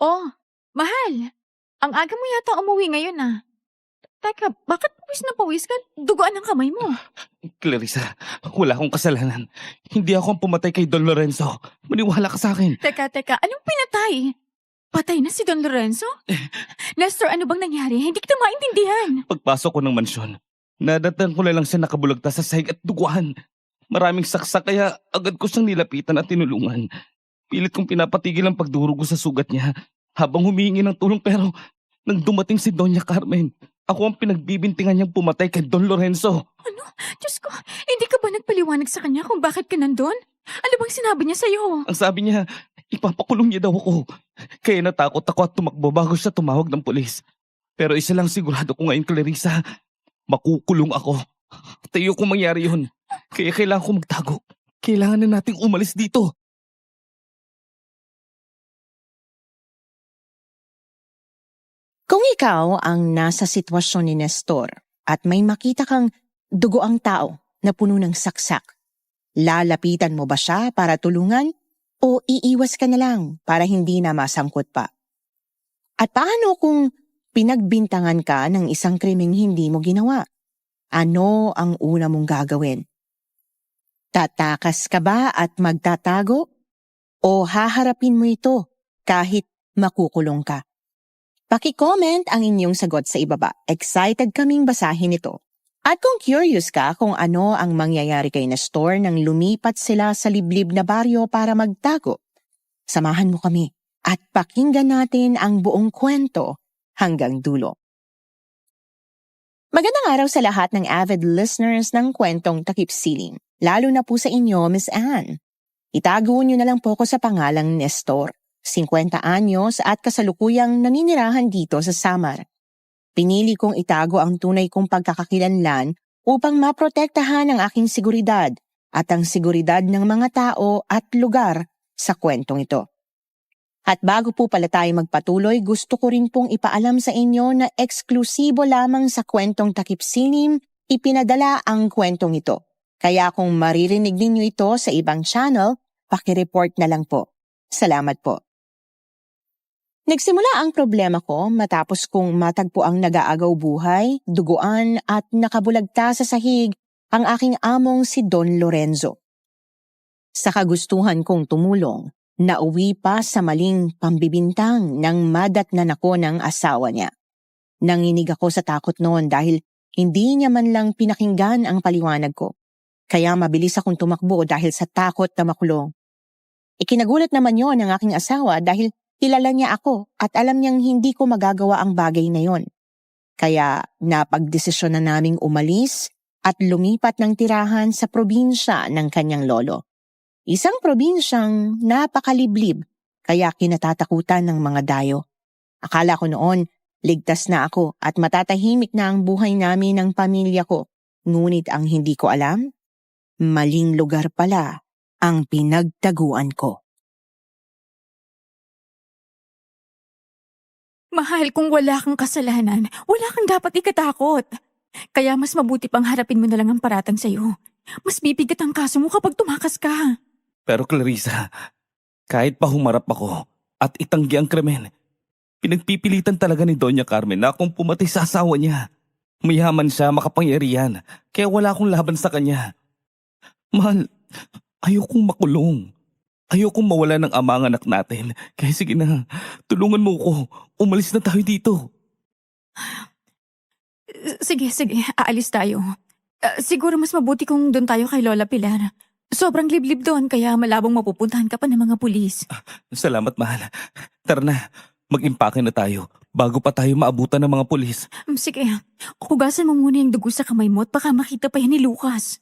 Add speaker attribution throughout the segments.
Speaker 1: Oh, mahal. Ang aga mo yata umuwi ngayon ah. Teka, bakit pawis na pawis ka? Duguan ang kamay mo.
Speaker 2: Clarissa, wala akong kasalanan. Hindi ako ang pumatay kay Don Lorenzo. Maniwala ka sa akin.
Speaker 1: Teka, anong pinatay? Patay na si Don Lorenzo? Nestor, ano bang nangyari? Hindi kita maintindihan.
Speaker 2: Pagpasok ko ng mansyon, nadatnan ko na lang siya nakabulagta sa sahig at duguan. Maraming saksak kaya agad ko siyang nilapitan at tinulungan. Pilit kong pinapatigil ang pagdurugo sa sugat niya habang humihingi ng tulong pero nang dumating si Doña Carmen, ako ang pinagbibintingan niyang pumatay kay Don Lorenzo.
Speaker 1: Ano? Diyos ko, hindi ka ba nagpaliwanag sa kanya kung bakit ka nandun? Ano bang sinabi niya sa'yo?
Speaker 2: Ang sabi niya, ipapakulong niya daw ako. Kaya natakot ako at tumakbo bago siya tumawag ng pulis. Pero isa lang sigurado ko ngayon, Clarissa, makukulong ako. Tayo kung mangyari yun. Kaya kailangan ko magtago. Kailangan na nating umalis dito.
Speaker 3: Kung ikaw ang nasa sitwasyon ni Nestor at may makita kang dugoang tao na puno ng saksak, lalapitan mo ba siya para tulungan o iiwas ka na lang para hindi na masangkot pa? At paano kung pinagbintangan ka ng isang krimeng hindi mo ginawa? Ano ang una mong gagawin? Tatakas ka ba at magtatago? O haharapin mo ito kahit makukulong ka? Paki-comment ang inyong sagot sa ibaba. Excited kaming basahin ito. At kung curious ka kung ano ang mangyayari kay Nestor nang lumipat sila sa liblib na baryo para magtago, samahan mo kami at pakinggan natin ang buong kwento hanggang dulo. Magandang araw sa lahat ng avid listeners ng kwentong Takip Siling, lalo na po sa inyo, Miss Anne. Itago niyo na lang po ko sa pangalang Nestor. 50 anyos at kasalukuyang naninirahan dito sa Samar. Pinili kong itago ang tunay kong pagkakakilanlan upang maprotektahan ang aking seguridad at ang seguridad ng mga tao at lugar sa kwentong ito. At bago po pala tayo magpatuloy, gusto ko rin pong ipaalam sa inyo na eksklusibo lamang sa kwentong Takip Silim ipinadala ang kwentong ito. Kaya kung maririnig ninyo ito sa ibang channel, pakireport na lang po. Salamat po. Nagsimula ang problema ko matapos kong matagpo ang nag-aagaw buhay, duguan at nakabulagta sa sahig ang aking among si Don Lorenzo. Sa kagustuhan kong tumulong, nauwi pa sa maling pambibintang ng madatnan ako ng asawa niya. Nanginig ako sa takot noon dahil hindi niya man lang pinakinggan ang paliwanag ko. Kaya mabilis akong tumakbo dahil sa takot na makulong. Ikinagulat naman yon ng aking asawa dahil kilala niya ako at alam niyang hindi ko magagawa ang bagay na yon. Kaya napagdesisyon na naming umalis at lumipat ng tirahan sa probinsya ng kanyang lolo. Isang probinsyang napakaliblib kaya kinatatakutan ng mga dayo. Akala ko noon ligtas na ako at matatahimik na ang buhay namin ng pamilya ko. Ngunit ang hindi ko alam, maling lugar pala ang pinagtaguan ko.
Speaker 1: Mahal, kung wala kang kasalanan, wala kang dapat ikatakot. Kaya mas mabuti pang harapin mo na lang ang paratang sa'yo. Mas bibigat ang kaso mo kapag tumakas ka.
Speaker 2: Pero Clarissa, kahit pa humarap ako at itanggi ang krimen, pinagpipilitan talaga ni Doña Carmen na akong pumatay sa asawa niya. Mayaman siya, makapangyarihan, kaya wala akong laban sa kanya. Mahal, ayokong makulong. Ayokong mawala ng ama ang anak natin. Kaya sige na, tulungan mo ko. Umalis na tayo dito.
Speaker 1: Sige, aalis tayo. Siguro mas mabuti kung doon tayo kay Lola Pilar. Sobrang liblib doon kaya malabong mapupuntahan ka pa ng mga pulis.
Speaker 2: Salamat, mahal. Tara na, mag-impake na tayo bago pa tayo maabutan ng mga pulis.
Speaker 1: Sige, hugasan mo muna yung dugo sa kamay mo at baka makita pa yan ni Lucas.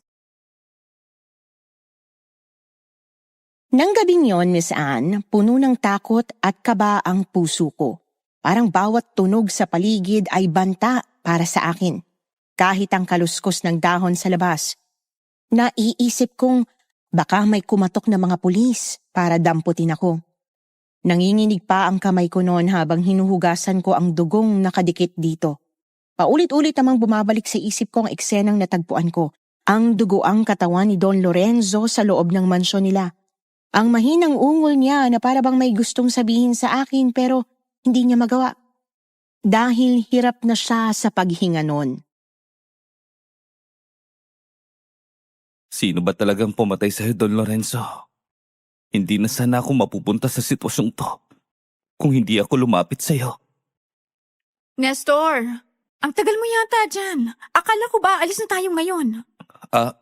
Speaker 3: Nang gabing yon, Miss Anne, puno ng takot at kaba ang puso ko. Parang bawat tunog sa paligid ay banta para sa akin. Kahit ang kaluskos ng dahon sa labas. Naiisip kong baka may kumatok na mga pulis para damputin ako. Nanginginig pa ang kamay ko noon habang hinuhugasan ko ang dugong nakadikit dito. Paulit-ulit namang bumabalik sa isip ko ang eksenang natagpuan ko. Ang dugoang katawan ni Don Lorenzo sa loob ng mansyon nila. Ang mahinang ungol niya na para bang may gustong sabihin sa akin pero hindi niya magawa. Dahil hirap na siya sa paghinga nun.
Speaker 2: Sino ba talagang pumatay sa'yo, Don Lorenzo? Hindi na sana ako mapupunta sa sitwasyong to kung hindi ako lumapit sa'yo.
Speaker 1: Nestor, ang tagal mo yata dyan. Akala ko ba alis na tayo ngayon?
Speaker 2: Ah,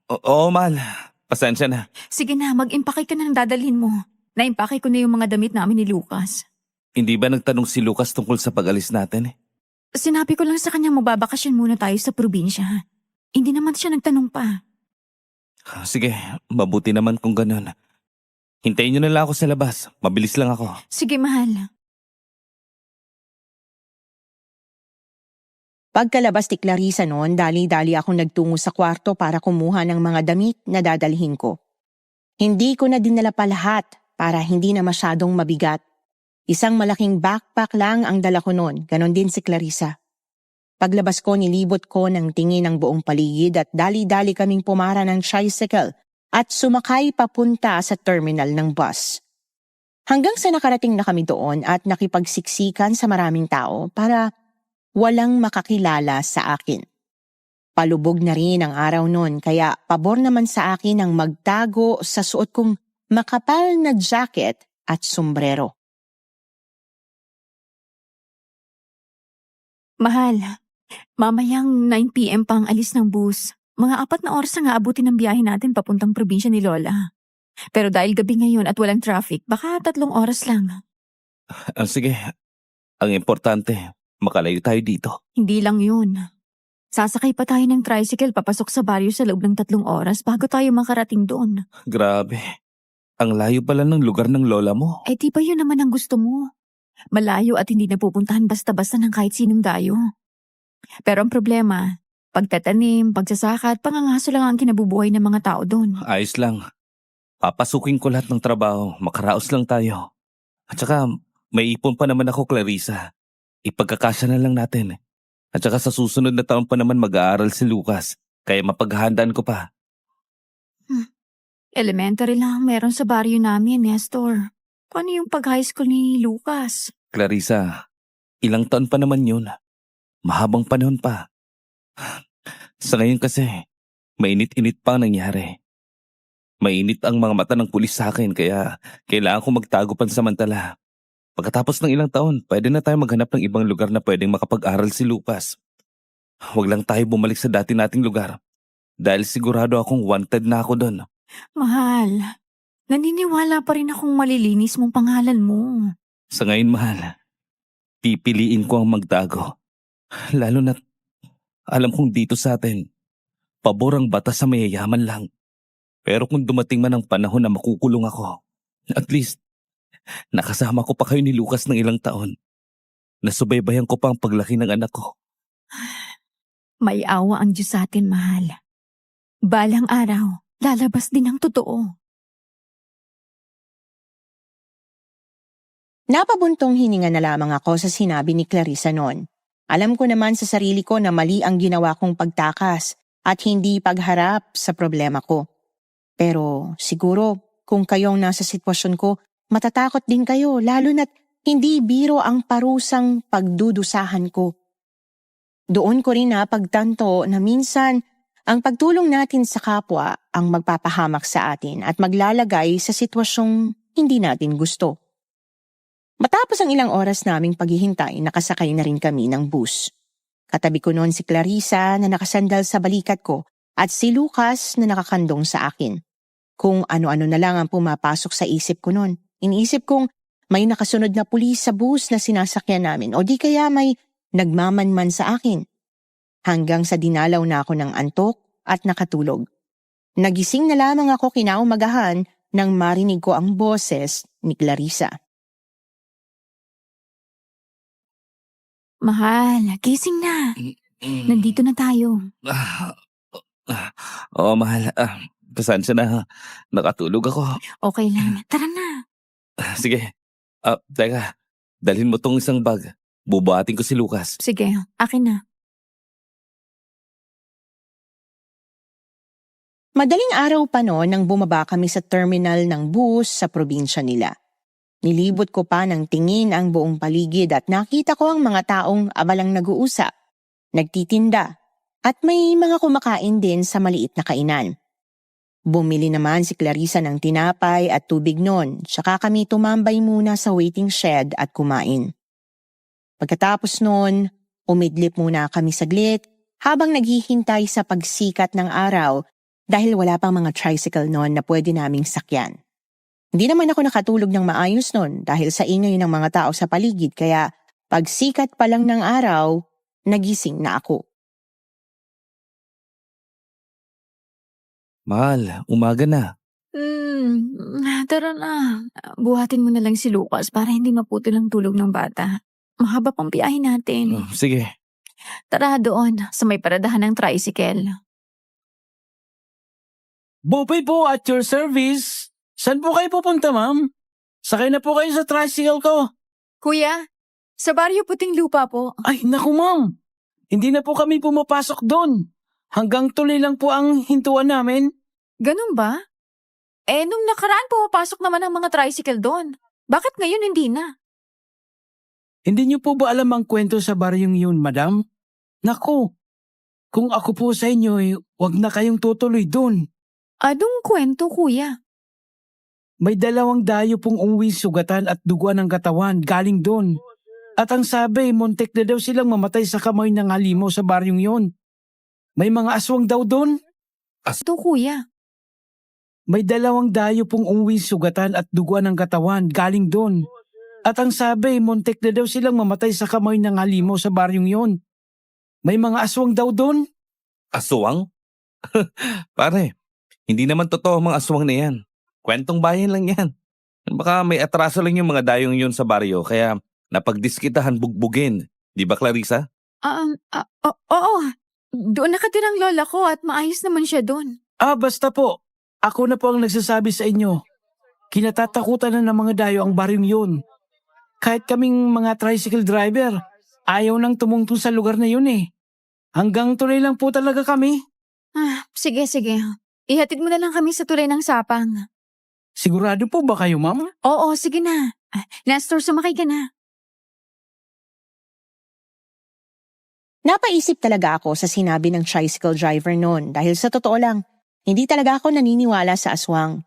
Speaker 2: oo, mahal. Pasensya na.
Speaker 1: Sige na, mag-impake ka na ng dadalhin mo. Naimpake ko na yung mga damit namin ni Lucas.
Speaker 2: Hindi ba nagtanong si Lucas tungkol sa pag-alis natin?
Speaker 1: Sinabi ko lang sa kanya magbabakasyon muna tayo sa probinsya. Hindi naman siya nagtanong pa.
Speaker 2: Sige, mabuti naman kung ganun. Hintayin niyo na lang ako sa labas. Mabilis lang ako.
Speaker 1: Sige, mahal.
Speaker 3: Pagkalabas ni Clarissa noon, dali-dali akong nagtungo sa kwarto para kumuha ng mga damit na dadalhin ko. Hindi ko na dinala pa lahat para hindi na masyadong mabigat. Isang malaking backpack lang ang dala ko noon, ganon din si Clarissa. Paglabas ko, nilibot ko ng tingin ng buong paligid at dali-dali kaming pumara ng tricycle at sumakay papunta sa terminal ng bus. Hanggang sa nakarating na kami doon at nakipagsiksikan sa maraming tao para walang makakilala sa akin. Palubog na rin ang araw noon kaya pabor naman sa akin ang magtago sa suot kong makapal na jacket at sombrero.
Speaker 1: Mahal, mamayang 9 p.m. pa ang alis ng bus. Mga 4 na oras na nga abutin ng biyahe natin papuntang probinsya ni Lola. Pero dahil gabi ngayon at walang traffic, baka 3 oras lang.
Speaker 2: Sige, ang importante, makalayo tayo dito.
Speaker 1: Hindi lang yun. Sasakay pa tayo ng tricycle papasok sa baryo sa loob ng 3 oras bago tayo makarating doon.
Speaker 2: Grabe, ang layo pala ng lugar ng lola mo.
Speaker 1: Eh di ba yun naman ang gusto mo? Malayo at hindi napupuntahan basta-basta ng kahit sinong dayo. Pero ang problema, pagtatanim, pagsasaka at pangangaso lang ang kinabubuhay ng mga tao doon.
Speaker 2: Ayos lang. Papasukin ko lahat ng trabaho, makaraos lang tayo. At saka, may ipon pa naman ako, Clarissa. Ipagkakasya na lang natin. At saka sa susunod na taon pa naman mag-aaral si Lucas, kaya mapaghahandaan ko pa.
Speaker 1: Elementary lang ang meron sa baryo namin, Nestor. Paano yung pag-high school ni Lucas?
Speaker 2: Clarissa, ilang taon pa naman yun. Mahabang panahon pa. Sa ngayon kasi, mainit-init pa ang nangyari. Mainit ang mga mata ng pulis sa akin kaya kailangan ko magtago pansamantala. Pagkatapos ng ilang taon, pwede na tayo maghanap ng ibang lugar na pwedeng makapag-aral si Lucas. Huwag lang tayo bumalik sa dati nating lugar dahil sigurado akong wanted na ako doon.
Speaker 1: Mahal, naniniwala pa rin akong malilinis mong pangalan mo.
Speaker 2: Sa ngayon, mahal, pipiliin ko ang magtago. Lalo na't alam kong dito sa atin, pabor ang batas sa mayayaman lang. Pero kung dumating man ang panahon na makukulong ako, at least, nakasama ko pa kayo ni Lucas ng ilang taon. Nasubaybayan ko pa ang paglaki ng anak ko.
Speaker 1: May awa ang Diyos sa atin, mahal. Balang araw, lalabas din ang totoo.
Speaker 3: Napabuntong hininga na lamang ako sa sinabi ni Clarissa noon. Alam ko naman sa sarili ko na mali ang ginawa kong pagtakas at hindi pagharap sa problema ko. Pero siguro kung kayong nasa sitwasyon ko, matatakot din kayo lalo na't hindi biro ang parusang pagdudusahan ko. Doon ko rin napagtanto na minsan ang pagtulong natin sa kapwa ang magpapahamak sa atin at maglalagay sa sitwasyong hindi natin gusto. Matapos ang ilang oras naming paghihintay, nakasakay na rin kami ng bus. Katabi ko noon si Clarissa na nakasandal sa balikat ko at si Lucas na nakakandong sa akin. Kung ano-ano na lang ang pumapasok sa isip ko noon. Iniisip kong may nakasunod na pulis sa bus na sinasakyan namin o di kaya may nagmamanman sa akin. Hanggang sa dinalaw na ako ng antok at nakatulog. Nagising na lamang ako kinaumagahan nang marinig ko ang boses ni Clarissa.
Speaker 1: Mahal, gising na. Nandito na tayo.
Speaker 2: Oo, mahal. Pasensya na. Nakatulog ako.
Speaker 1: Okay lang. Tara na.
Speaker 2: Sige. Teka. Dalhin mo tong isang bag. Bubuhatin ko si Lucas.
Speaker 1: Sige, akin na.
Speaker 3: Madaling araw pa noon nang bumaba kami sa terminal ng bus sa probinsya nila. Nilibot ko pa ng tingin ang buong paligid at nakita ko ang mga taong abalang nag-uusap, nagtitinda, at may mga kumakain din sa maliit na kainan. Bumili naman si Clarissa ng tinapay at tubig noon, tsaka kami tumambay muna sa waiting shed at kumain. Pagkatapos noon, umidlip muna kami saglit habang naghihintay sa pagsikat ng araw dahil wala pang mga tricycle noon na pwede naming sakyan. Hindi naman ako nakatulog ng maayos noon dahil sa ingay ng mga tao sa paligid kaya pagsikat pa lang ng araw, nagising na ako.
Speaker 2: Mahal, umaga na.
Speaker 1: Tara na. Buhatin mo na lang si Lucas para hindi maputol ang tulog ng bata. Mahaba pang biyahe natin.
Speaker 2: Sige.
Speaker 1: Tara doon, sa may paradahan ng tricycle.
Speaker 4: Bopay po at your service. Saan po kayo pupunta, ma'am? Sakay na po kayo sa tricycle ko.
Speaker 1: Kuya, sa Baryo Puting Lupa po.
Speaker 4: Ay, naku ma'am. Hindi na po kami pumapasok doon. Hanggang tuloy lang po ang hintuan namin.
Speaker 1: Ganun ba? Nung nakaraan pumapasok naman ang mga tricycle doon. Bakit ngayon hindi na?
Speaker 4: Hindi niyo po ba alam ang kwento sa baryong yun, madam? Naku, kung ako po sa inyo, wag na kayong tutuloy doon.
Speaker 1: Anong kwento, kuya?
Speaker 4: May 2 dayo pong umuwi sugatan at duguan ng katawan galing doon. At ang sabi, muntik na daw silang mamatay sa kamay ng halimaw sa baryong yun. May mga aswang daw doon.
Speaker 1: Ito, kuya.
Speaker 4: May 2 dayo pong umuwi sugatan at duguan ng katawan galing doon. At ang sabi, muntik na daw silang mamatay sa kamay ng halimaw sa baryong yun. May mga aswang daw doon.
Speaker 2: Aswang? Pare, hindi naman totoo ang mga aswang na yan. Kwentong bayan lang yan. Baka may atraso lang yung mga dayong yun sa baryo kaya napagdiskitahan bugbugin. Di ba, Clarissa?
Speaker 1: Oo. Doon nakatirang lola ko at maayos naman siya doon.
Speaker 4: Basta po. Ako na po ang nagsasabi sa inyo. Kinatatakutan na ng mga dayo ang baryong yun. Kahit kaming mga tricycle driver, ayaw nang tumungtong sa lugar na yun eh. Hanggang tuloy lang po talaga kami.
Speaker 1: Sige. Ihatid mo na lang kami sa tulay ng sapang.
Speaker 4: Sigurado po ba kayo, ma'am?
Speaker 1: Oo, sige na. Nestor, sumakay ka na.
Speaker 3: Napaisip talaga ako sa sinabi ng tricycle driver noon dahil sa totoo lang, hindi talaga ako naniniwala sa aswang.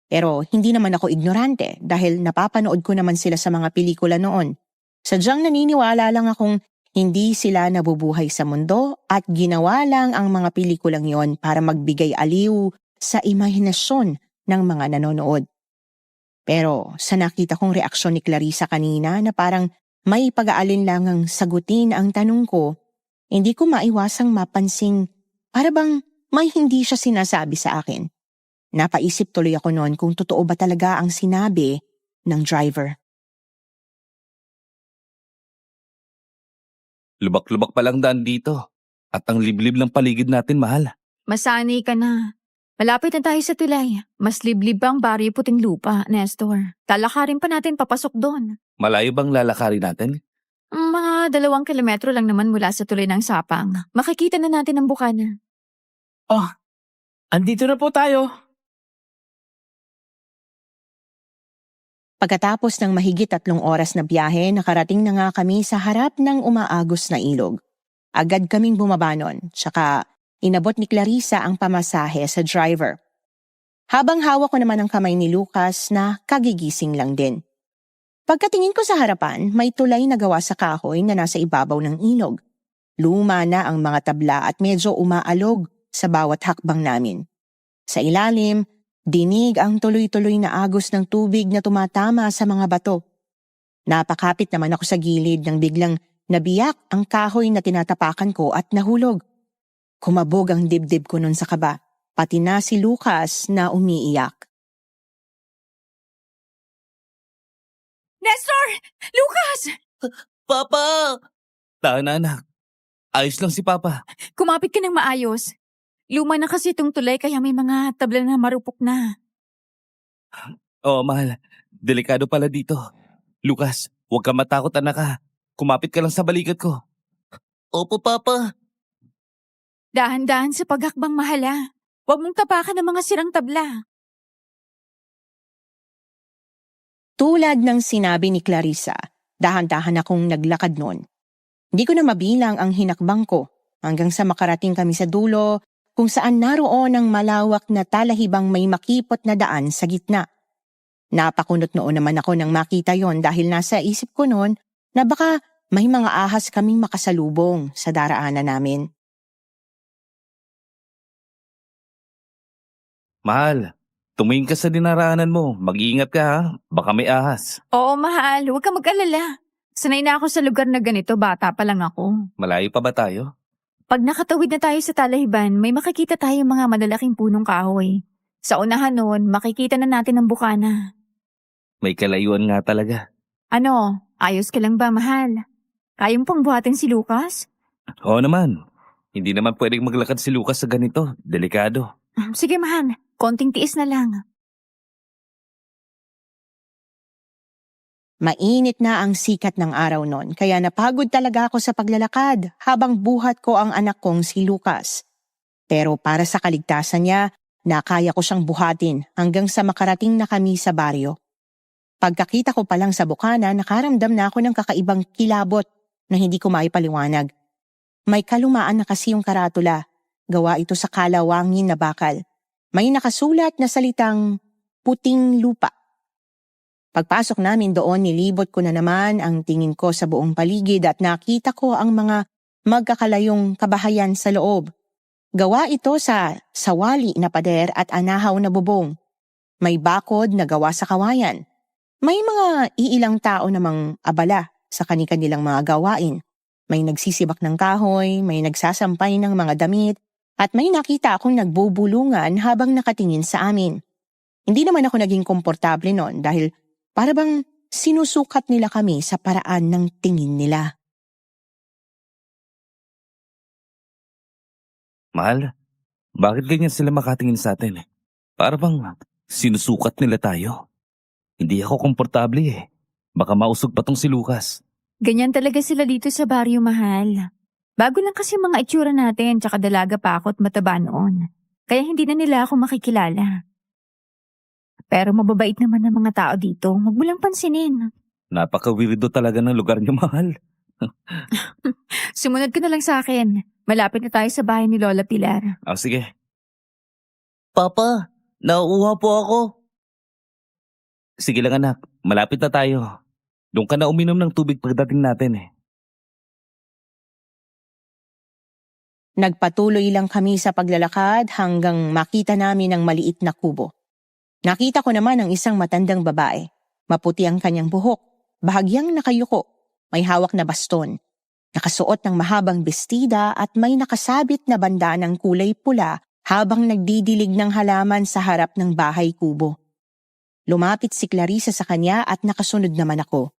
Speaker 3: Pero hindi naman ako ignorante dahil napapanood ko naman sila sa mga pelikula noon. Sadyang naniniwala lang akong hindi sila nabubuhay sa mundo at ginawa lang ang mga pelikulang yon para magbigay aliw sa imahinasyon ng mga nanonood. Pero sa nakita kong reaksyon ni Clarissa kanina na parang may pag-aalinlangang sagutin ang tanong ko, hindi ko maiwasang mapansing para bang may hindi siya sinasabi sa akin. Napaisip tuloy ako noon kung totoo ba talaga ang sinabi ng driver.
Speaker 2: Lubak-lubak pa lang daan dito. At ang liblib ng paligid natin, mahal.
Speaker 1: Masanay ka na. Malapit na tayo sa tulay. Mas liblib ang Baryo Puting Lupa, Nestor. Talakarin pa natin papasok doon.
Speaker 2: Malayo bang lalakarin natin?
Speaker 1: Mga 2 kilometro lang naman mula sa tulay ng sapang. Makikita na natin ang bukana.
Speaker 4: Andito na po tayo.
Speaker 3: Pagkatapos ng mahigit 3 oras na biyahe, nakarating na nga kami sa harap ng umaagos na ilog. Agad kaming bumaba nun, tsaka inabot ni Clarissa ang pamasahe sa driver. Habang hawak ko naman ang kamay ni Lucas na kagigising lang din. Pagkatingin ko sa harapan, may tulay na gawa sa kahoy na nasa ibabaw ng ilog. Luma na ang mga tabla at medyo umaalog sa bawat hakbang namin. Sa ilalim, dinig ang tuloy-tuloy na agos ng tubig na tumatama sa mga bato. Napakapit naman ako sa gilid nang biglang nabiyak ang kahoy na tinatapakan ko at nahulog. Kumabog ang dibdib ko nun sa kaba, pati na si Lucas na umiiyak.
Speaker 1: Nestor! Lucas!
Speaker 2: Papa! Tahan na, anak. Ayos lang si Papa.
Speaker 1: Kumapit ka ng maayos. Luma na kasi itong tulay kaya may mga tabla na marupok na.
Speaker 2: Oo, mahal. Delikado pala dito. Lucas, huwag ka matakot, anak ha. Kumapit ka lang sa balikat ko. Opo, Papa.
Speaker 1: Dahan-dahan sa paghakbang, mahala. Huwag mong tapakan ng mga sirang tabla.
Speaker 3: Tulad ng sinabi ni Clarissa, dahan-dahan akong naglakad noon. Hindi ko na mabilang ang hinakbang ko hanggang sa makarating kami sa dulo kung saan naroon ang malawak na talahibang may makipot na daan sa gitna. Napakunot noon naman ako nang makita yon dahil nasa isip ko noon na baka may mga ahas kaming makasalubong sa daraanan namin.
Speaker 2: Mahal, tumingin ka sa dinaraanan mo. Mag-iingat ka ha. Baka may ahas.
Speaker 1: Oo, mahal. Huwag ka mag-alala. Sanay na ako sa lugar na ganito. Bata pa lang ako.
Speaker 2: Malayo pa ba tayo?
Speaker 1: Pag nakatawid na tayo sa talahiban, may makikita tayong mga malalaking punong kahoy. Sa unahan noon, makikita na natin ang bukana.
Speaker 2: May kalayuan nga talaga.
Speaker 1: Ano, ayos ka lang ba, mahal? Kayang pang buhatin si Lucas?
Speaker 2: Oo naman. Hindi naman pwedeng maglakad si Lucas sa ganito. Delikado.
Speaker 1: Sige, mahal. Konting tiis na lang.
Speaker 3: Mainit na ang sikat ng araw noon kaya napagod talaga ako sa paglalakad habang buhat ko ang anak kong si Lucas. Pero para sa kaligtasan niya, nakaya ko siyang buhatin hanggang sa makarating na kami sa baryo. Pagkakita ko pa lang sa bukana, nakaramdam na ako ng kakaibang kilabot na hindi ko maipaliwanag. May kalumaan na kasi yung karatula. Gawa ito sa kalawangin na bakal. May nakasulat na salitang puting lupa. Pagpasok namin doon, nilibot ko na naman ang tingin ko sa buong paligid at nakita ko ang mga magkakalayong kabahayan sa loob. Gawa ito sa sawali na pader at anahaw na bubong. May bakod na gawa sa kawayan. May mga iilang tao namang abala sa kani-kanilang mga gawain. May nagsisibak ng kahoy, may nagsasampay ng mga damit, at may nakita akong nagbubulungan habang nakatingin sa amin. Hindi naman ako naging komportable noon dahil para bang sinusukat nila kami sa paraan ng tingin nila.
Speaker 2: Mahal, bakit ganyan sila makatingin sa atin? Para bang sinusukat nila tayo? Hindi ako komportable eh. Baka mausog pa tong si Lucas.
Speaker 1: Ganyan talaga sila dito sa baryo, mahal. Bago lang kasi mga itsura natin, tsaka dalaga pa ako at mataba noon. Kaya hindi na nila ako makikilala. Pero mababait naman ang mga tao dito, huwag mo lang pansinin.
Speaker 2: Napaka-weirdo talaga ng lugar niyo, mahal.
Speaker 1: Sumunod ka na lang sa akin. Malapit na tayo sa bahay ni Lola Pilar.
Speaker 2: Sige. Papa, nauuha po ako. Sige lang anak, malapit na tayo. Doon ka na uminom ng tubig pagdating natin eh.
Speaker 3: Nagpatuloy lang kami sa paglalakad hanggang makita namin ang maliit na kubo. Nakita ko naman ang isang matandang babae. Maputi ang kanyang buhok, bahagyang nakayuko, may hawak na baston. Nakasuot ng mahabang bestida at may nakasabit na banda ng kulay pula habang nagdidilig ng halaman sa harap ng bahay kubo. Lumapit si Clarissa sa kanya at nakasunod naman ako.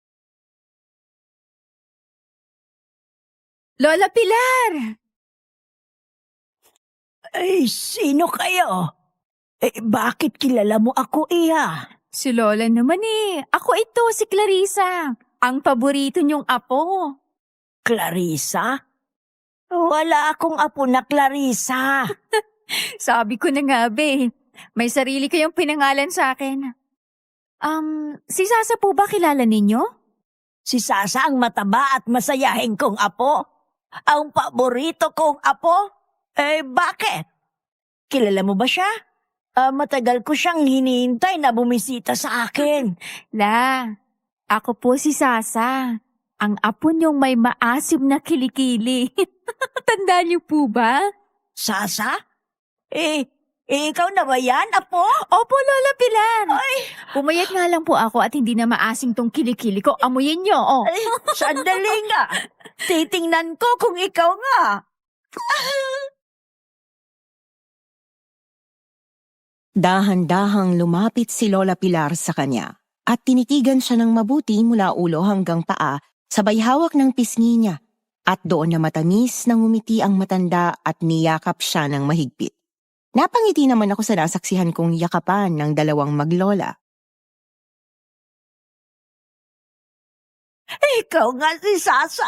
Speaker 1: Lola Pilar!
Speaker 5: Ay, sino kayo? Bakit kilala mo ako, Iha?
Speaker 1: Si Lola naman eh. Ako ito, si Clarissa. Ang paborito niyong apo.
Speaker 5: Clarissa? Wala akong apo na Clarissa.
Speaker 1: Sabi ko na nga, be. May sarili kayong pinangalan sa akin. Si Sasa po ba kilala ninyo?
Speaker 5: Si Sasa ang mataba at masayahing kong apo. Ang paborito kong apo. Bakit? Kilala mo ba siya? Matagal ko siyang hinihintay na bumisita sa akin.
Speaker 1: La, ako po si Sasa. Ang apo niyong may maasim na kilikili. Tandaan niyo po ba?
Speaker 5: Sasa? Ikaw na ba yan, apo?
Speaker 1: Opo, Lola Pilar. Pumayat nga lang po ako at hindi na maasim tong kilikili ko. Amuyin niyo, oh.
Speaker 5: Sandali nga. Titingnan ko kung ikaw nga.
Speaker 3: Dahan-dahang lumapit si Lola Pilar sa kanya at tinitigan siya ng mabuti mula ulo hanggang paa sabay hawak ng pisngi niya at doon na matamis nang umiti ang matanda at niyakap siya ng mahigpit. Napangiti naman ako sa nasaksihan kong yakapan ng dalawang maglola.
Speaker 5: Ikaw nga si Sasa,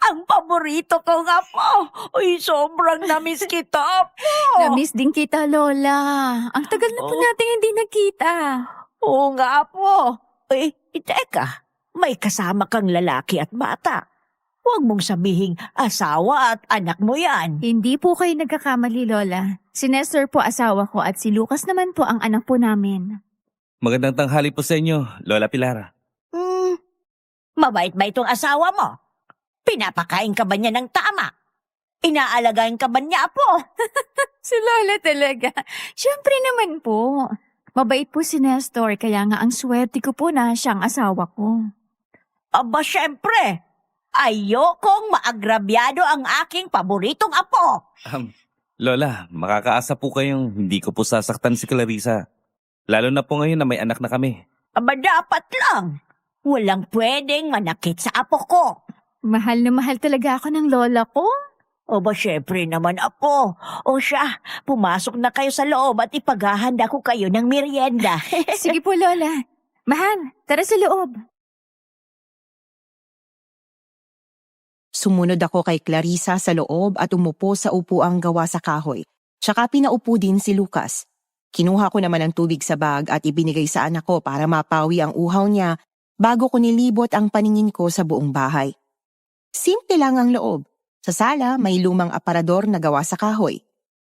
Speaker 5: ang paborito ko nga po. Uy, sobrang namiss kita po.
Speaker 1: Namiss din kita, Lola. Ang tagal na po
Speaker 5: Oh.
Speaker 1: natin hindi nagkita.
Speaker 5: Oo nga po. Teka, may kasama kang lalaki at bata. Huwag mong sabihing asawa at anak mo yan.
Speaker 1: Hindi po kayo nagkakamali, Lola. Si Nestor po asawa ko at si Lucas naman po ang anak po namin.
Speaker 2: Magandang tanghali po sa inyo, Lola Pilar.
Speaker 5: Mabait ba itong asawa mo? Pinapakain ka ba niya ng tama? Inaalagaan ka ba niya, apo?
Speaker 1: Si Lola talaga. Siyempre naman po. Mabait po si Nestor, kaya nga ang swerte ko po na siyang asawa ko.
Speaker 5: Aba, syempre. Ayokong maagrabyado ang aking paboritong apo.
Speaker 2: Lola, makakaasa po kayong hindi ko po sasaktan si Clarissa. Lalo na po ngayon na may anak na kami.
Speaker 5: Aba, dapat lang. Walang pwedeng manakit sa apo ko.
Speaker 1: Mahal na mahal talaga ako ng lola ko.
Speaker 5: Aba, syempre naman, apo. O siya, pumasok na kayo sa loob at ipaghahanda ko kayo ng merienda.
Speaker 1: Sige po, Lola. Mahal, tara sa loob.
Speaker 3: Sumunod ako kay Clarissa sa loob at umupo sa upuang gawa sa kahoy. Tsaka pinaupo din si Lucas. Kinuha ko naman ang tubig sa bag at ibinigay sa anak ko para mapawi ang uhaw niya bago ko nilibot ang paningin ko sa buong bahay. Simple lang ang loob. Sa sala, may lumang aparador na gawa sa kahoy.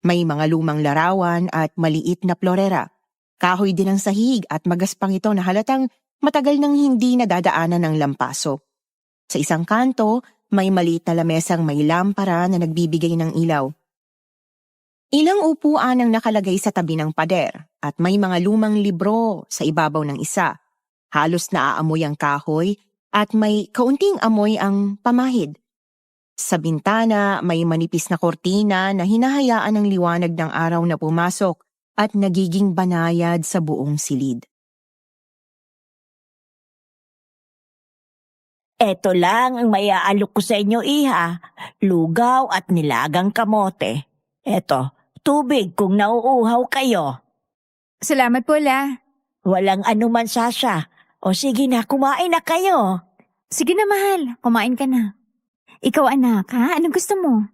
Speaker 3: May mga lumang larawan at maliit na florera. Kahoy din ang sahig at magaspang ito na halatang matagal nang hindi nadadaanan ng lampaso. Sa isang kanto, may maliit na lamesang may lampara na nagbibigay ng ilaw. Ilang upuan ang nakalagay sa tabi ng pader at may mga lumang libro sa ibabaw ng isa. Halos naaamoy ang kahoy at may kaunting amoy ang pamahid. Sa bintana, may manipis na kortina na hinahayaan ng liwanag ng araw na pumasok at nagiging banayad sa buong silid.
Speaker 5: Eto lang ang maiaalok ko sa inyo, iha. Lugaw at nilagang kamote. Eto, tubig kung nauuhaw kayo.
Speaker 1: Salamat po, La.
Speaker 5: Walang anuman, Sasha. O sige na, kumain na kayo.
Speaker 1: Sige na, mahal. Kumain ka na. Ikaw, anak, ha? Anong gusto mo?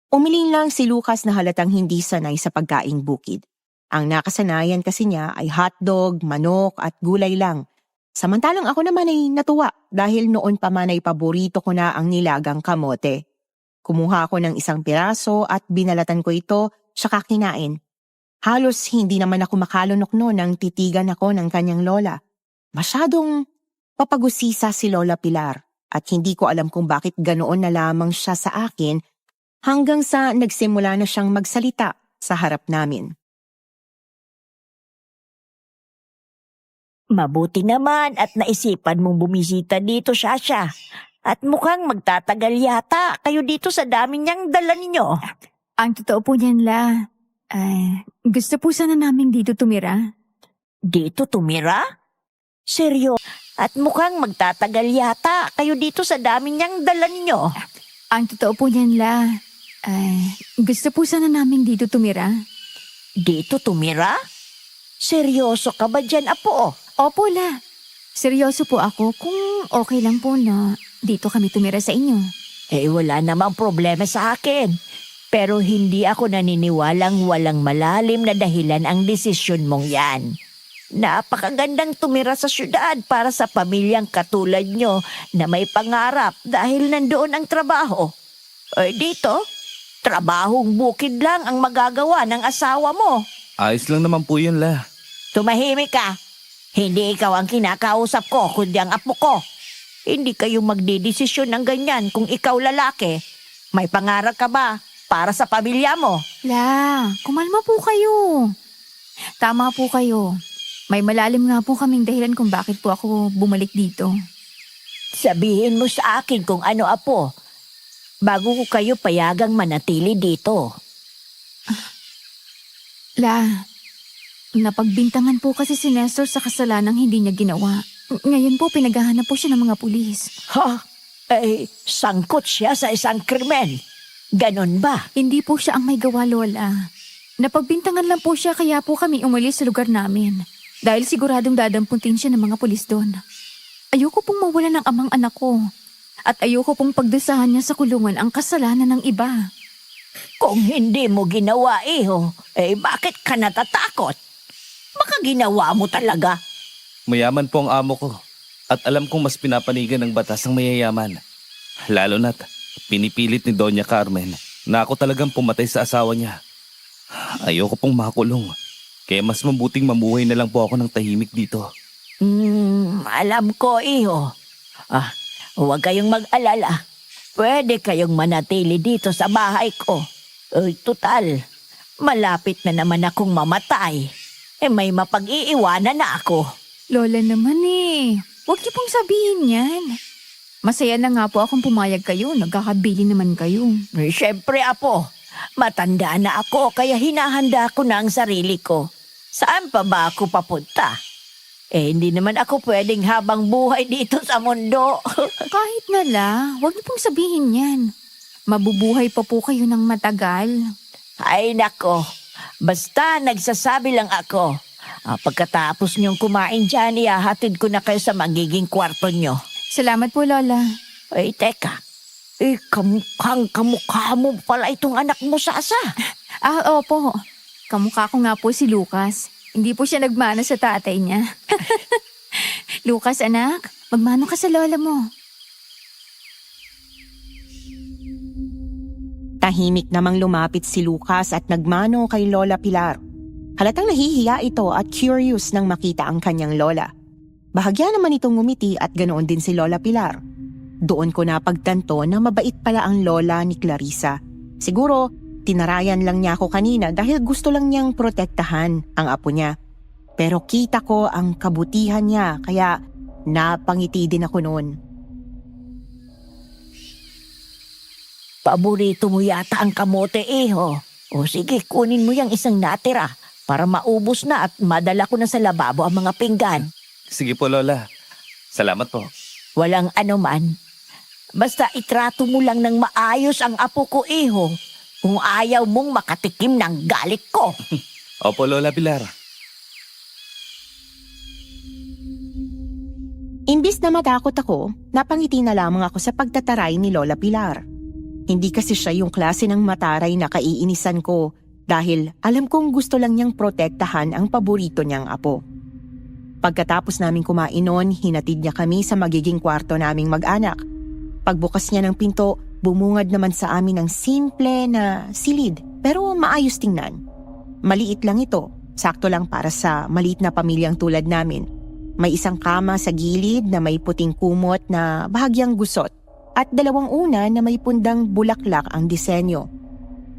Speaker 3: Umiling lang si Lucas na halatang hindi sanay sa pagkaing bukid. Ang nakasanayan kasi niya ay hotdog, manok at gulay lang. Samantalang ako naman ay natuwa dahil noon pa man ay paborito ko na ang nilagang kamote. Kumuha ako ng isang piraso at binalatan ko ito saka kinain. Halos hindi naman ako makalunok noon nang titigan ako ng kanyang lola. Masyadong papagusisa si Lola Pilar at hindi ko alam kung bakit ganoon na lamang siya sa akin hanggang sa nagsimula na siyang magsalita sa harap namin.
Speaker 5: Mabuti naman at naisipan mong bumisita dito, Sasha. At mukhang magtatagal yata kayo dito sa dami niyang dala ninyo.
Speaker 1: Ang totoo po niyan, La. Gusto po sana namin dito tumira.
Speaker 5: Dito tumira? Seryo? At mukhang magtatagal yata kayo dito sa dami niyang dala ninyo.
Speaker 1: Ang totoo po niyan, La. Gusto po sana namin dito tumira.
Speaker 5: Dito tumira? Seryoso ka ba dyan, apo?
Speaker 1: Opo, La. Seryoso po ako kung okay lang po na dito kami tumira sa inyo.
Speaker 5: Wala namang problema sa akin. Pero hindi ako naniniwalang walang malalim na dahilan ang desisyon mong yan. Napakagandang tumira sa syudad para sa pamilyang katulad nyo na may pangarap dahil nandoon ang trabaho. Dito, trabahong bukid lang ang magagawa ng asawa mo.
Speaker 2: Ayos lang naman po yun, La.
Speaker 5: Tumahimik ka. Hindi ikaw ang kinakausap ko, kundi ang apo ko. Hindi kayo magdidesisyon ng ganyan kung ikaw lalaki. May pangarap ka ba para sa pamilya mo?
Speaker 1: La, kumalma po kayo. Tama po kayo. May malalim nga po kaming dahilan kung bakit po ako bumalik dito.
Speaker 5: Sabihin mo sa akin kung ano, apo, bago ko kayo payagang manatili dito.
Speaker 1: La, napagbintangan po kasi si Nestor sa kasalanang hindi niya ginawa. Ngayon po pinaghahanap po siya ng mga pulis.
Speaker 5: Ha? Sangkot siya sa isang krimen. Ganon ba?
Speaker 1: Hindi po siya ang may gawa, Lola. Napagbintangan lang po siya kaya po kami umalis sa lugar namin. Dahil siguradong dadamputin siya ng mga pulis doon. Ayoko pong mawala ng amang anak ko. At ayoko pong pagdusahan niya sa kulungan ang kasalanan ng iba.
Speaker 5: Kung hindi mo ginawa, iho, bakit ka natatakot? Baka ginawa mo talaga.
Speaker 2: Mayaman po ang amo ko. At alam kong mas pinapanigan ng batas ang mayayaman. Lalo na't pinipilit ni Doña Carmen na ako talagang pumatay sa asawa niya. Ayoko pong makulong. Kaya mas mabuting mamuhay na lang po ako ng tahimik dito.
Speaker 5: Alam ko, iho. Huwag kayong mag-alala. Pwede kayong manatili dito sa bahay ko. Total, malapit na naman akong mamatay. May mapag-iiwanan na ako.
Speaker 1: Lola naman eh. Huwag niyo pong sabihin yan. Masaya na nga po akong pumayag kayo. Nagkakabili naman kayo.
Speaker 5: Siyempre, apo. Matanda na ako kaya hinahanda ko na ang sarili ko. Saan pa ba ako papunta? Hindi naman ako pwedeng habang buhay dito sa mundo.
Speaker 1: Kahit na la, huwag niyo pong sabihin yan. Mabubuhay pa po kayo ng matagal.
Speaker 5: Ay nako, basta nagsasabi lang ako. Pagkatapos niyong kumain dyan, ihahatid ko na kayo sa magiging kwarto niyo.
Speaker 1: Salamat po, Lola.
Speaker 5: Ay, teka. Kamukha mo pala itong anak mo, Sasa.
Speaker 1: Opo. Kamukha ko nga po si Lucas. Hindi po siya nagmana sa tatay niya. Lucas, anak, magmano ka sa lola mo.
Speaker 3: Tahimik namang lumapit si Lucas at nagmano kay Lola Pilar. Halatang nahihiya ito at curious nang makita ang kanyang lola. Bahagya naman itong ngumiti at ganoon din si Lola Pilar. Doon ko napagtanto na mabait pala ang lola ni Clarissa. Siguro, tinarayan lang niya ako kanina dahil gusto lang niyang protektahan ang apo niya. Pero kita ko ang kabutihan niya kaya napangiti din ako noon.
Speaker 5: Paborito mo yata ang kamote, iho. O sige, kunin mo yung isang natira para maubos na at madala ko na sa lababo ang mga pinggan.
Speaker 2: Sige po, Lola. Salamat po.
Speaker 5: Walang anuman. Basta itrato mo lang ng maayos ang apo ko, iho. Kung ayaw mong makatikim ng galit ko.
Speaker 2: Opo, Lola Pilar.
Speaker 3: Imbis na matakot ako, napangiti na lamang ako sa pagtataray ni Lola Pilar. Hindi kasi siya yung klase ng mataray na kaiinisan ko dahil alam kong gusto lang niyang protektahan ang paborito niyang apo. Pagkatapos naming kumain noon, hinatid niya kami sa magiging kwarto naming mag-anak. Pagbukas niya ng pinto, bumungad naman sa amin ang simple na silid pero maayos tingnan. Maliit lang ito, sakto lang para sa maliit na pamilyang tulad namin. May isang kama sa gilid na may puting kumot na bahagyang gusot at dalawang una na may pundang bulaklak ang disenyo.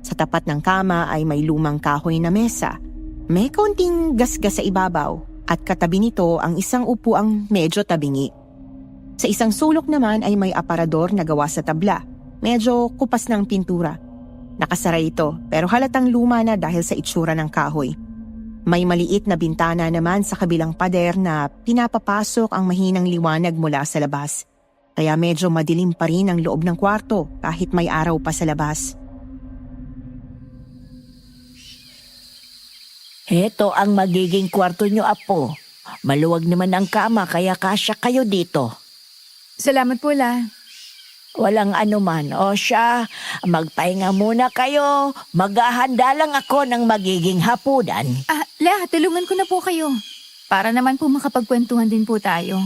Speaker 3: Sa tapat ng kama ay may lumang kahoy na mesa. May kaunting gasgas sa ibabaw at katabi nito ang isang upuang medyo tabingi. Sa isang sulok naman ay may aparador na gawa sa tabla. Medyo kupas ng pintura. Nakasara ito pero halatang luma na dahil sa itsura ng kahoy. May maliit na bintana naman sa kabilang pader na pinapapasok ang mahinang liwanag mula sa labas. Kaya medyo madilim pa rin ang loob ng kwarto kahit may araw pa sa labas.
Speaker 5: Heto ang magiging kwarto nyo, apo. Maluwag naman ang kama kaya kasya kayo dito.
Speaker 1: Salamat po, La.
Speaker 5: Walang anuman. O siya, magpahinga muna kayo. Maghahanda lang ako ng magiging hapunan.
Speaker 1: La, tulungan ko na po kayo. Para naman po makapagkwentuhan din po tayo.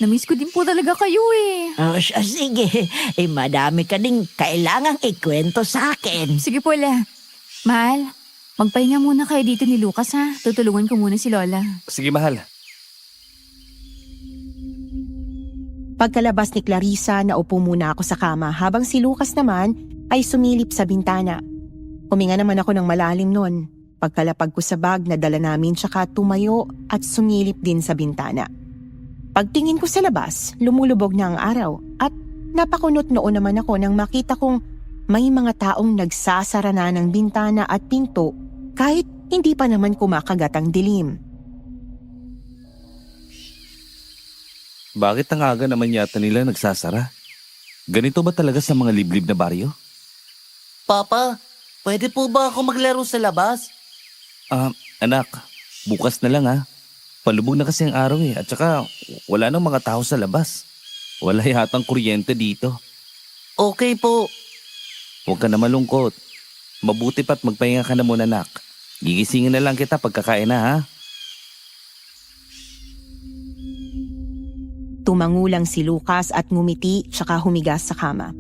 Speaker 1: Namiss ko din po talaga kayo eh.
Speaker 5: O siya, sige. Madami ka ding kailangang ikwento sa akin.
Speaker 1: Sige po, La. Mahal, magpahinga muna kayo dito ni Lucas ha. Tutulungan ko muna si Lola.
Speaker 2: Sige, mahal.
Speaker 3: Pagkalabas ni Clarissa, naupo muna ako sa kama habang si Lucas naman ay sumilip sa bintana. Huminga naman ako ng malalim noon. Pagkalapag ko sa bag na dala namin tsaka tumayo at sumilip din sa bintana. Pagtingin ko sa labas, lumulubog na ang araw at napakunot noon naman ako nang makita kong may mga taong nagsasara na ng bintana at pinto kahit hindi pa naman kumakagat ang dilim.
Speaker 2: Bakit ang aga naman yata nila nagsasara? Ganito ba talaga sa mga liblib na baryo?
Speaker 6: Papa, pwede po ba ako maglaro sa labas?
Speaker 2: Anak, bukas na lang ha. Palubog na kasi ang araw at saka wala nang mga tao sa labas. Wala yatang kuryente dito.
Speaker 6: Okay po.
Speaker 2: Huwag ka na malungkot. Mabuti pa't magpahinga ka na muna, anak. Gigisingin na lang kita pagkakain na ha.
Speaker 3: Tumangulang si Lucas at ngumiti tsaka humiga sa kama.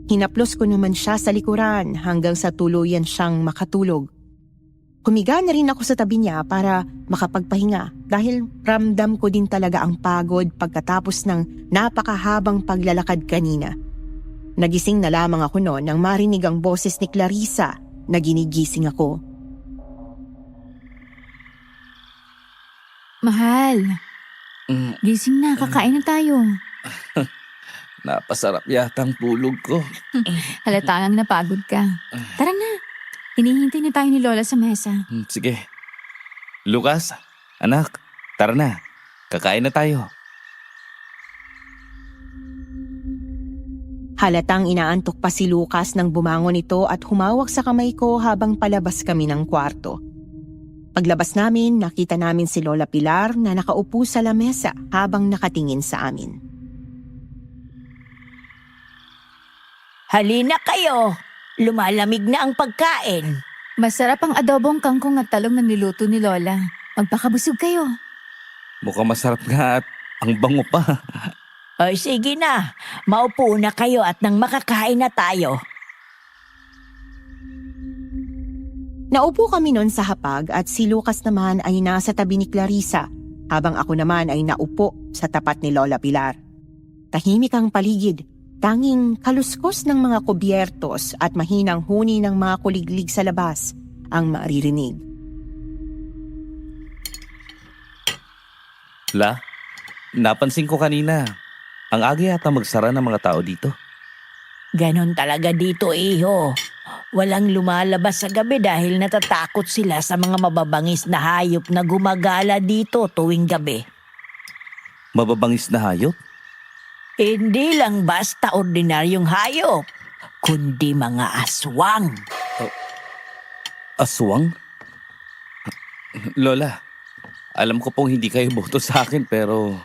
Speaker 3: Hinaplos ko naman siya sa likuran hanggang sa tuluyan siyang makatulog. Humiga na rin ako sa tabi niya para makapagpahinga dahil ramdam ko din talaga ang pagod pagkatapos ng napakahabang paglalakad kanina. Nagising na lamang ako noon nang marinig ang boses ni Clarissa na ginigising ako.
Speaker 1: Mahal,
Speaker 2: Mm,
Speaker 1: gising na. Kakain na tayo.
Speaker 2: napasarap yata ang tulog ko.
Speaker 1: Halata ngang napagod ka. Tara na. Hinihintay na tayo ni Lola sa mesa.
Speaker 2: Sige. Lucas, anak, tara na. Kakain na tayo.
Speaker 3: Halatang inaantok pa si Lucas nang bumangon ito at humawak sa kamay ko habang palabas kami ng kwarto. Paglabas namin, nakita namin si Lola Pilar na nakaupo sa lamesa habang nakatingin sa amin.
Speaker 5: Halina kayo. Lumalamig na ang pagkain.
Speaker 1: Masarap ang adobong kangkong at talong na niluto ni Lola. Magpakabusog kayo.
Speaker 2: Mukhang masarap nga at ang bango pa.
Speaker 5: Ay sige na, maupo na kayo at nang makakain na tayo.
Speaker 3: Naupo kami noon sa hapag at si Lucas naman ay nasa tabi ni Clarissa habang ako naman ay naupo sa tapat ni Lola Pilar. Tahimik ang paligid, tanging kaluskos ng mga kubyertos at mahinang huni ng mga kuliglig sa labas ang maririnig.
Speaker 2: La, napansin ko kanina. Ang aga yata magsara ng mga tao dito.
Speaker 5: Ganon talaga dito, iho. Walang lumalabas sa gabi dahil natatakot sila sa mga mababangis na hayop na gumagala dito tuwing gabi.
Speaker 2: Mababangis na hayop?
Speaker 5: Hindi lang basta ordinaryong hayop, kundi mga aswang.
Speaker 2: Aswang? Lola, alam ko pong hindi kayo boto sa akin pero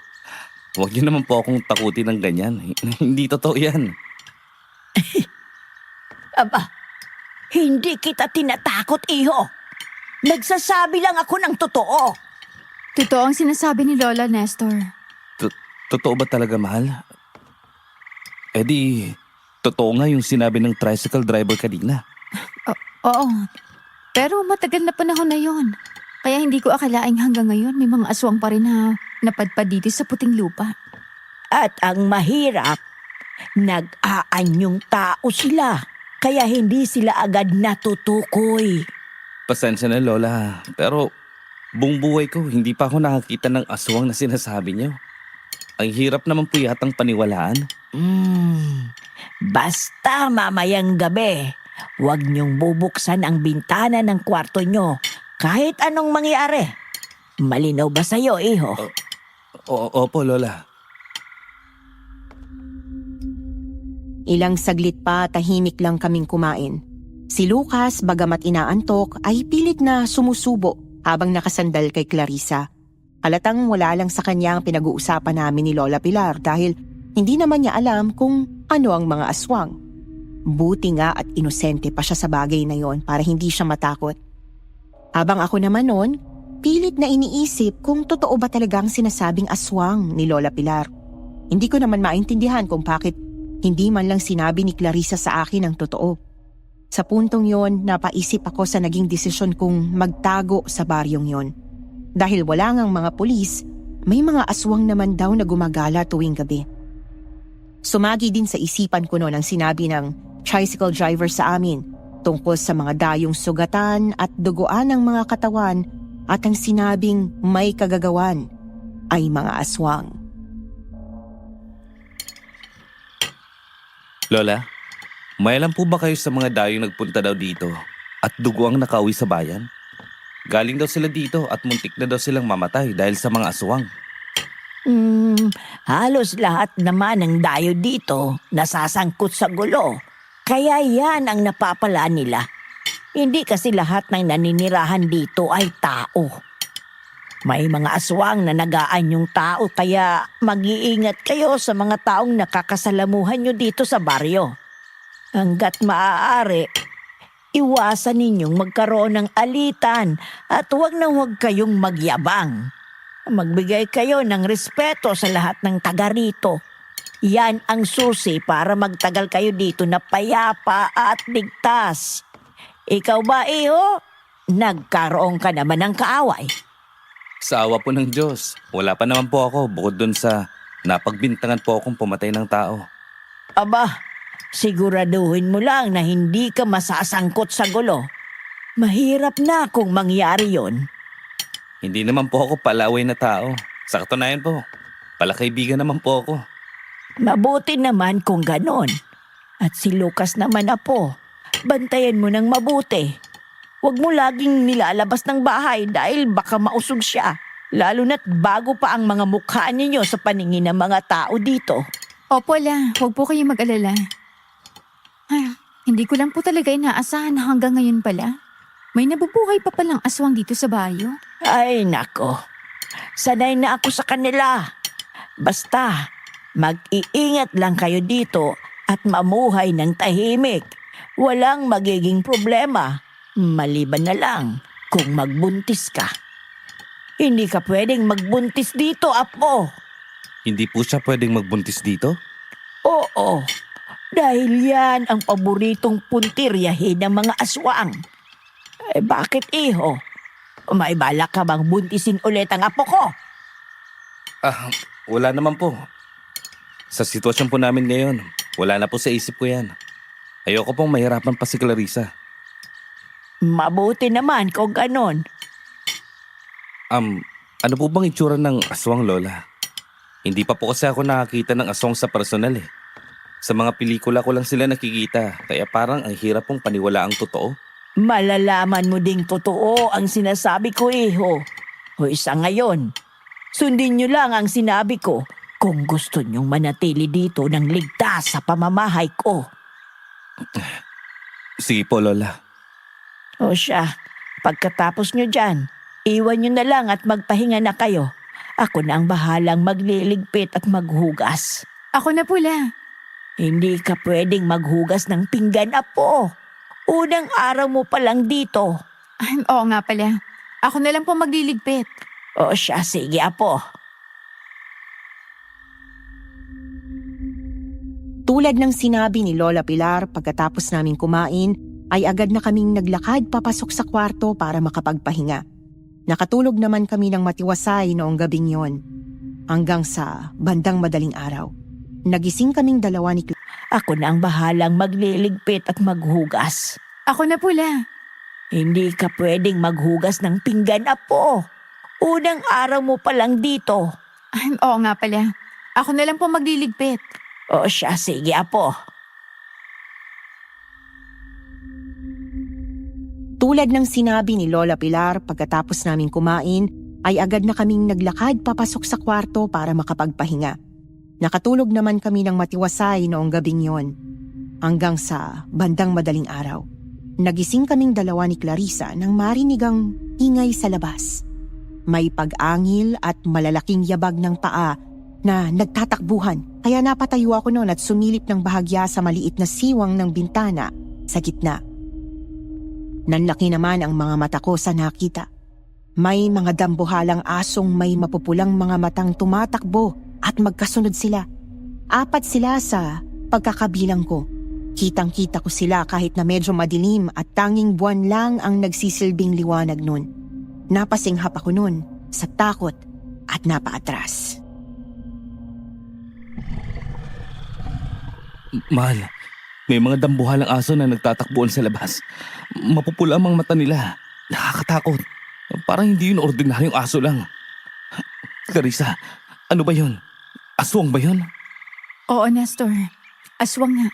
Speaker 2: huwag niyo naman po akong takutin ng ganyan. Hindi totoo yan.
Speaker 5: Aba, hindi kita tinatakot, iho. Nagsasabi lang ako ng totoo.
Speaker 1: Totoo ang sinasabi ni Lola, Nestor.
Speaker 2: Totoo ba talaga, mahal? Eh di, totoo nga yung sinabi ng tricycle driver kanina.
Speaker 1: Oo, pero matagal na panahon na yon. Kaya hindi ko akalaing hanggang ngayon may mga aswang pa rin na napadpad dito sa puting lupa.
Speaker 5: At ang mahirap, nag-aanyong tao sila. Kaya hindi sila agad natutukoy.
Speaker 2: Pasensya na, Lola. Pero buong buhay ko, hindi pa ako nakakita ng aswang na sinasabi niyo. Ang hirap naman po yatang paniwalaan.
Speaker 5: Basta mamayang gabi, huwag niyong bubuksan ang bintana ng kwarto niyo kahit anong mangyari. Malinaw ba sa'yo, iho?
Speaker 2: Opo, Lola.
Speaker 3: Ilang saglit pa tahimik lang kaming kumain. Si Lucas, bagamat inaantok, ay pilit na sumusubo habang nakasandal kay Clarissa. Halatang wala lang sa kanya ang pinag-uusapan namin ni Lola Pilar dahil hindi naman niya alam kung ano ang mga aswang. Buti nga at inosente pa siya sa bagay na yon para hindi siya matakot. Habang ako naman noon, pilit na iniisip kung totoo ba talaga ang sinasabing aswang ni Lola Pilar. Hindi ko naman maintindihan kung bakit hindi man lang sinabi ni Clarissa sa akin ang totoo. Sa puntong yon, napaisip ako sa naging desisyon kong magtago sa baryong yon. Dahil wala ngang mga pulis, may mga aswang naman daw na gumagala tuwing gabi. Sumagi din sa isipan ko noon ang sinabi ng tricycle driver sa amin tungkol sa mga dayong sugatan at duguan ng mga katawan at ang sinabing may kagagawan ay mga aswang.
Speaker 2: Lola, may alam po ba kayo sa mga dayong nagpunta daw dito at dugo ang nakauwi sa bayan? Galing daw sila dito at muntik na daw silang mamatay dahil sa mga aswang.
Speaker 5: Halos lahat naman ng dayo dito nasasangkot sa gulo. Kaya yan ang napapala nila. Hindi kasi lahat ng naninirahan dito ay tao. May mga aswang na nagaan yung tao kaya mag-iingat kayo sa mga taong nakakasalamuhan nyo dito sa baryo. Hanggat maaari, iwasan ninyong magkaroon ng alitan at huwag na huwag kayong magyabang. Magbigay kayo ng respeto sa lahat ng taga rito. Yan ang susi para magtagal kayo dito na payapa at ligtas. Ikaw ba, iho? Nagkaroon ka naman ng kaaway.
Speaker 2: Sa awa po ng Diyos, wala pa naman po ako bukod dun sa napagbintangan po akong pumatay ng tao.
Speaker 5: Aba, siguraduhin mo lang na hindi ka masasangkot sa gulo. Mahirap na kung mangyari yon.
Speaker 2: Hindi naman po ako palaway na tao. Sa katunayan po, palakaibigan naman po ako.
Speaker 5: Mabuti naman kung ganon. At si Lucas naman, apo, bantayan mo ng mabuti. Huwag mo laging nilalabas ng bahay dahil baka mausog siya. Lalo na't bago pa ang mga mukha ninyo sa paningin ng mga tao dito.
Speaker 1: Opo, La. Huwag po kayong mag-alala. Ay, hindi ko lang po talaga inaasahan na hanggang ngayon pala. May nabubuhay pa palang aswang dito sa bayo.
Speaker 5: Ay, nako. Sanay na ako sa kanila. Basta, mag-iingat lang kayo dito at mamuhay ng tahimik. Walang magiging problema. Maliban na lang kung magbuntis ka. Hindi ka pwedeng magbuntis dito, apo.
Speaker 2: Hindi po siya pwedeng magbuntis dito?
Speaker 5: Oo, dahil yan ang paboritong puntiryahin ng mga aswang. Eh bakit, iho? May balak ka bang buntisin ulit ang apo ko?
Speaker 2: Wala naman po. Sa sitwasyon po namin ngayon, wala na po sa isip ko yan. Ayoko pong mahirapan pa si Clarissa.
Speaker 5: Mabuti naman kung ganon.
Speaker 2: Ano po bang itsura ng aswang, Lola? Hindi pa po kasi ako nakakita ng aswang sa personal eh. Sa mga pelikula ko lang sila nakikita, kaya parang ang hirap pong paniwala ang totoo.
Speaker 5: Malalaman mo ding totoo ang sinasabi ko, iho. O isa ngayon, sundin niyo lang ang sinabi ko kung gusto niyong manatili dito ng ligtas sa pamamahay ko.
Speaker 2: Sige po, Lola.
Speaker 5: O siya, pagkatapos niyo dyan, iwan niyo na lang at magpahinga na kayo. Ako na ang bahalang magliligpit at maghugas.
Speaker 1: Ako na po, La.
Speaker 5: Hindi ka pwedeng maghugas ng pinggan, apo. Unang araw mo pa lang dito.
Speaker 1: Ay, oo nga pala. Ako na lang po magliligpit.
Speaker 5: O siya, sige, apo.
Speaker 3: Tulad ng sinabi ni Lola Pilar pagkatapos naming kumain, ay agad na kaming naglakad papasok sa kwarto para makapagpahinga. Nakatulog naman kami ng matiwasay noong gabing yon. Hanggang sa bandang madaling araw. Nagising kaming dalawa ni
Speaker 5: Ako na ang bahalang magliligpit at maghugas.
Speaker 1: Ako na po, La.
Speaker 5: Hindi ka pwedeng maghugas ng pinggan, apo. Unang araw mo pa lang dito.
Speaker 1: Ay, oo nga pala. Ako na lang po magliligpit.
Speaker 5: O siya, sige, apo.
Speaker 3: Tulad ng sinabi ni Lola Pilar pagkatapos naming kumain, ay agad na kaming naglakad papasok sa kwarto para makapagpahinga. Nakatulog naman kami ng matiwasay noong gabing yon. Hanggang sa bandang madaling araw. Nagising kaming dalawa ni Clarissa nang marinig ang ingay sa labas. May pag-angil at malalaking yabag ng paa na nagtatakbuhan, kaya napatayo ako noon at sumilip ng bahagya sa maliit na siwang ng bintana sa gitna. Nanlaki naman ang mga mata ko sa nakita. May mga dambuhalang asong may mapupulang mga matang tumatakbo at magkasunod sila. 4 sila sa pagkakabilang ko. Kitang-kita ko sila kahit na medyo madilim at tanging buwan lang ang nagsisilbing liwanag nun. Napasinghap ako nun sa takot at napaatras.
Speaker 2: Mahal, may mga dambuhalang aso na nagtatakbuhan sa labas. Mapupula ang mga mata nila. Nakakatakot. Parang hindi yun ordinaryong aso lang. Clarissa, ano ba yun? Aswang ba yun?
Speaker 1: Oo, Nestor. Aswang nga.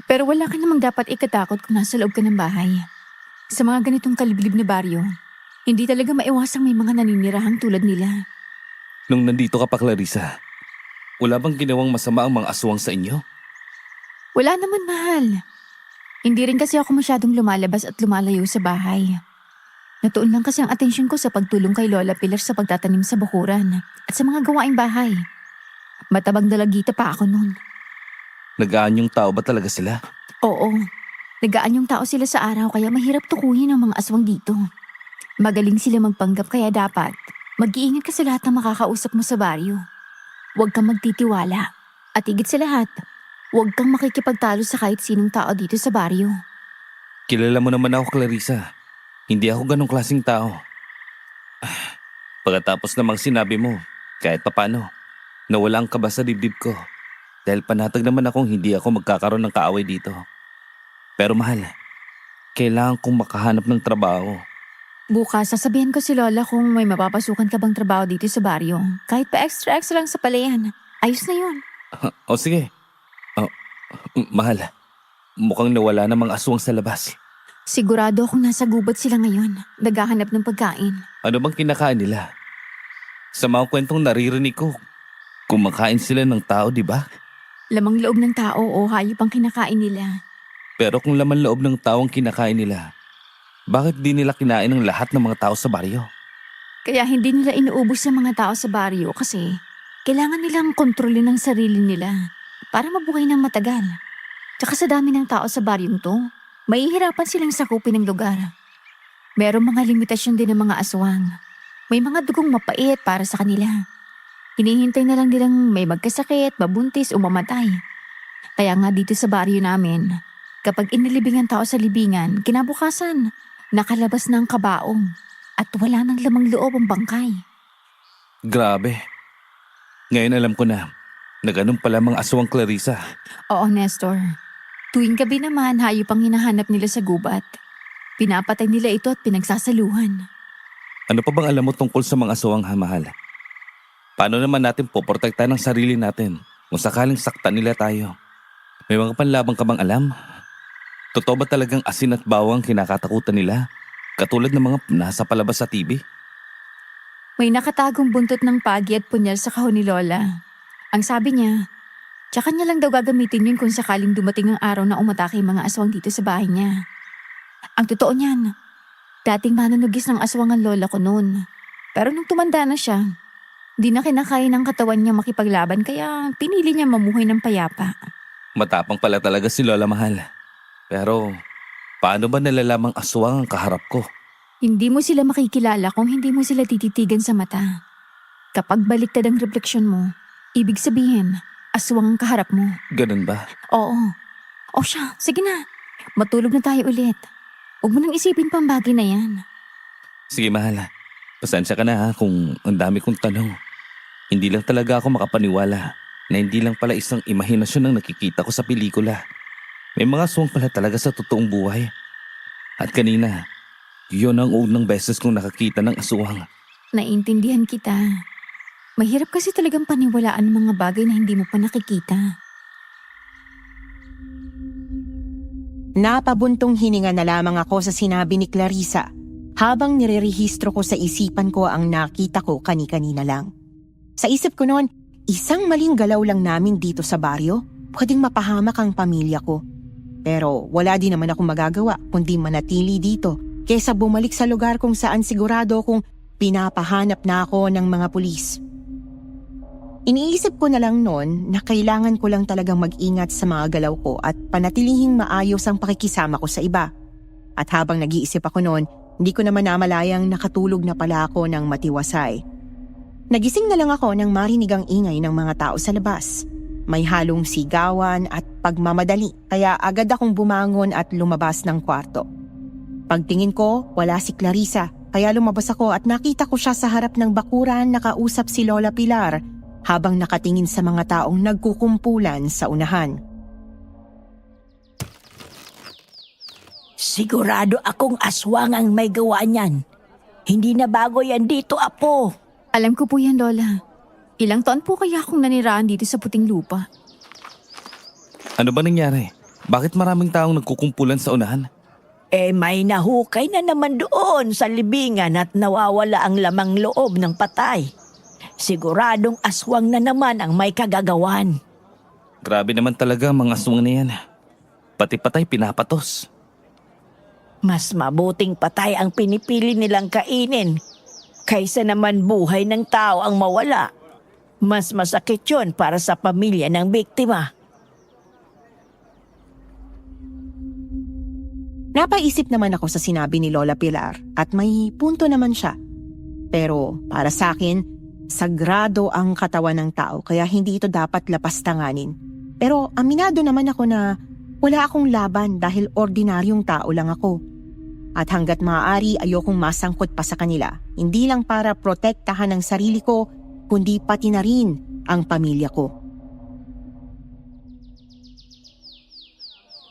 Speaker 1: Pero wala ka namang dapat ikatakot kung nasa loob ka ng bahay. Sa mga ganitong kaliblib na baryo, hindi talaga maiwasang may mga naninirahang tulad nila.
Speaker 2: Nung nandito ka pa, Clarissa, wala bang ginawang masama ang mga aswang sa inyo?
Speaker 1: Wala naman, mahal. Hindi rin kasi ako masyadong lumalabas at lumalayo sa bahay. Natuon lang kasi ang atensyon ko sa pagtulong kay Lola Pilar sa pagtatanim sa bakuran at sa mga gawaing bahay. Matabang dalagita pa ako noon.
Speaker 2: Nag-aanyong tao ba talaga sila?
Speaker 1: Oo, nagaan yung tao sila sa araw kaya mahirap tukuyin ang mga aswang dito. Magaling sila magpanggap kaya dapat Mag-iingat ka sa lahat ng makakausap mo sa baryo. Huwag kang magtitiwala. At higit sa lahat, huwag kang makikipagtalo sa kahit sinong tao dito sa baryo.
Speaker 2: Kilala mo naman ako, Clarissa. Hindi ako ganong klaseng tao. Pagkatapos namang sinabi mo, kahit papano, nawala ang kaba sa dibdib ko. Dahil panatag naman akong hindi ako magkakaroon ng kaaway dito. Pero mahal, kailangan kong makahanap ng trabaho.
Speaker 1: Bukas, sasabihin ko si Lola kung may mapapasukan ka bang trabaho dito sa baryo. Kahit pa extra-extra lang sa palayan. Ayos na yun.
Speaker 2: O sige. Mahal, mukhang nawala ng mga aswang sa labas.
Speaker 1: Sigurado akong nasa gubat sila ngayon. Naghahanap ng pagkain.
Speaker 2: Ano bang kinakain nila? Sa mga kwentong naririnig ko, kumakain sila ng tao, di ba?
Speaker 1: Lamang loob ng tao o hayop ang kinakain nila.
Speaker 2: Pero kung laman loob ng tao ang kinakain nila, bakit di nila kinain ng lahat ng mga tao sa baryo?
Speaker 1: Kaya hindi nila inuubos sa mga tao sa baryo kasi kailangan nilang kontrolin ang sarili nila para mabuhay ng matagal. Tsaka sa dami ng tao sa baryong to, mahihirapan silang sakupin ng lugar. Merong mga limitasyon din ng mga aswang. May mga dugong mapait para sa kanila. Hinihintay na lang nilang may magkasakit, mabuntis o mamatay. Kaya nga dito sa baryo namin, kapag inilibing ang tao sa libingan, kinabukasan, nakalabas na ang kabaong at wala nang lamang loob ang bangkay.
Speaker 2: Grabe. Ngayon alam ko na ganun pala mga aswang, Clarissa.
Speaker 1: Oo, Nestor. Tuwing gabi naman, hayop ang hinahanap nila sa gubat. Pinapatay nila ito at pinagsasaluhan.
Speaker 2: Ano pa bang alam mo tungkol sa mga aswang, ha, mahal? Paano naman natin poprotektahan ang sarili natin kung sakaling saktan nila tayo? May mga panlabang ka bang alam? Totoo ba talagang asin at bawang kinakatakutan nila? Katulad ng mga nasa palabas sa TV?
Speaker 1: May nakatagong buntot ng pagi at punyal sa kahon ni Lola. Ang sabi niya, tsaka niya lang daw gagamitin yun kung sakaling dumating ang araw na umatake ang mga aswang dito sa bahay niya. Ang totoo niyan, dating manunugis ng aswang ang lola ko noon. Pero nung tumanda na siya, di na kinakaya ng katawan niya makipaglaban kaya pinili niya mamuhay ng payapa.
Speaker 2: Matapang pala talaga si Lola, mahal. Pero paano ba nalalamang aswang ang kaharap ko?
Speaker 1: Hindi mo sila makikilala kung hindi mo sila tititigan sa mata. Kapag baliktad ang refleksyon mo, ibig sabihin, aswang ang kaharap mo.
Speaker 2: Ganun ba?
Speaker 1: Oo. O siya, sige na. Matulog na tayo ulit. Huwag mo nang isipin pa ang bagay na yan.
Speaker 2: Sige, mahal. Pasensya ka na, ha, kung ang dami kong tanong. Hindi lang talaga ako makapaniwala na hindi lang pala isang imahinasyon ang nakikita ko sa pelikula. May mga aswang pala talaga sa totoong buhay. At kanina, yun ang unang beses kong nakakita ng aswang.
Speaker 1: Naiintindihan kita. Mahirap kasi talagang paniwalaan ang mga bagay na hindi mo pa nakikita.
Speaker 3: Napabuntong hininga na lamang ako sa sinabi ni Clarissa habang nirerehistro ko sa isipan ko ang nakita ko kani-kanina lang. Sa isip ko noon, isang maling galaw lang namin dito sa baryo, pwedeng mapahamak ang pamilya ko. Pero wala din naman akong magagawa kundi manatili dito kaysa bumalik sa lugar kung saan sigurado kong pinapahanap na ako ng mga pulis. Iniisip ko na lang noon na kailangan ko lang talagang mag-ingat sa mga galaw ko at panatilihing maayos ang pakikisama ko sa iba. At habang nag-iisip ako noon, hindi ko naman namalayang nakatulog na pala ako ng matiwasay. Nagising na lang ako nang marinig ang ingay ng mga tao sa labas. May halong sigawan at pagmamadali kaya agad akong bumangon at lumabas ng kwarto. Pagtingin ko, wala si Clarissa kaya lumabas ako at nakita ko siya sa harap ng bakuran nakausap si Lola Pilar habang nakatingin sa mga taong nagkukumpulan sa unahan.
Speaker 5: Sigurado akong aswang ang may gawa niyan. Hindi na bago yan dito, Apo.
Speaker 1: Alam ko po yan, Lola. Ilang taon po kaya akong naniraan dito sa puting lupa?
Speaker 2: Ano ba nangyari? Bakit maraming taong nagkukumpulan sa unahan?
Speaker 5: May nahukay na naman doon sa libingan at nawawala ang lamang loob ng patay. Siguradong aswang na naman ang may kagagawan.
Speaker 2: Grabe naman talaga ang mga aswang na yan. Pati patay pinapatos.
Speaker 5: Mas mabuting patay ang pinipili nilang kainin kaysa naman buhay ng tao ang mawala. Mas masakit yun para sa pamilya ng biktima.
Speaker 3: Napaisip naman ako sa sinabi ni Lola Pilar at may punto naman siya. Pero para sa akin, sagrado ang katawan ng tao kaya hindi ito dapat lapastanganin. Pero aminado naman ako na wala akong laban dahil ordinaryong tao lang ako. At hanggat maaari ayokong masangkot pa sa kanila, hindi lang para protektahan ang sarili ko, kundi pati na rin ang pamilya ko.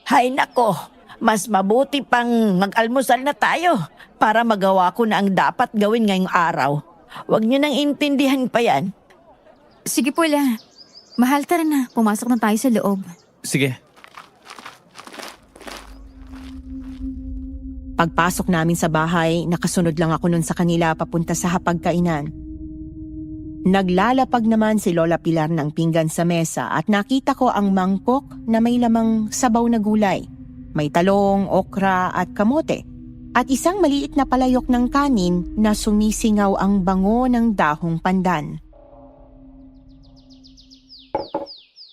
Speaker 5: Hay nako, mas mabuti pang mag-almusal na tayo para magawa ko na ang dapat gawin ngayong araw. Huwag niyo nang intindihan pa yan.
Speaker 1: Sige po, La. Mahal, tara na. Pumasok na tayo sa loob.
Speaker 2: Sige.
Speaker 3: Pagpasok namin sa bahay, nakasunod lang ako nun sa kanila papunta sa hapagkainan. Naglalapag naman si Lola Pilar ng pinggan sa mesa at nakita ko ang mangkok na may lamang sabaw na gulay. May talong, okra at kamote. At isang maliit na palayok ng kanin na sumisingaw ang bango ng dahong pandan.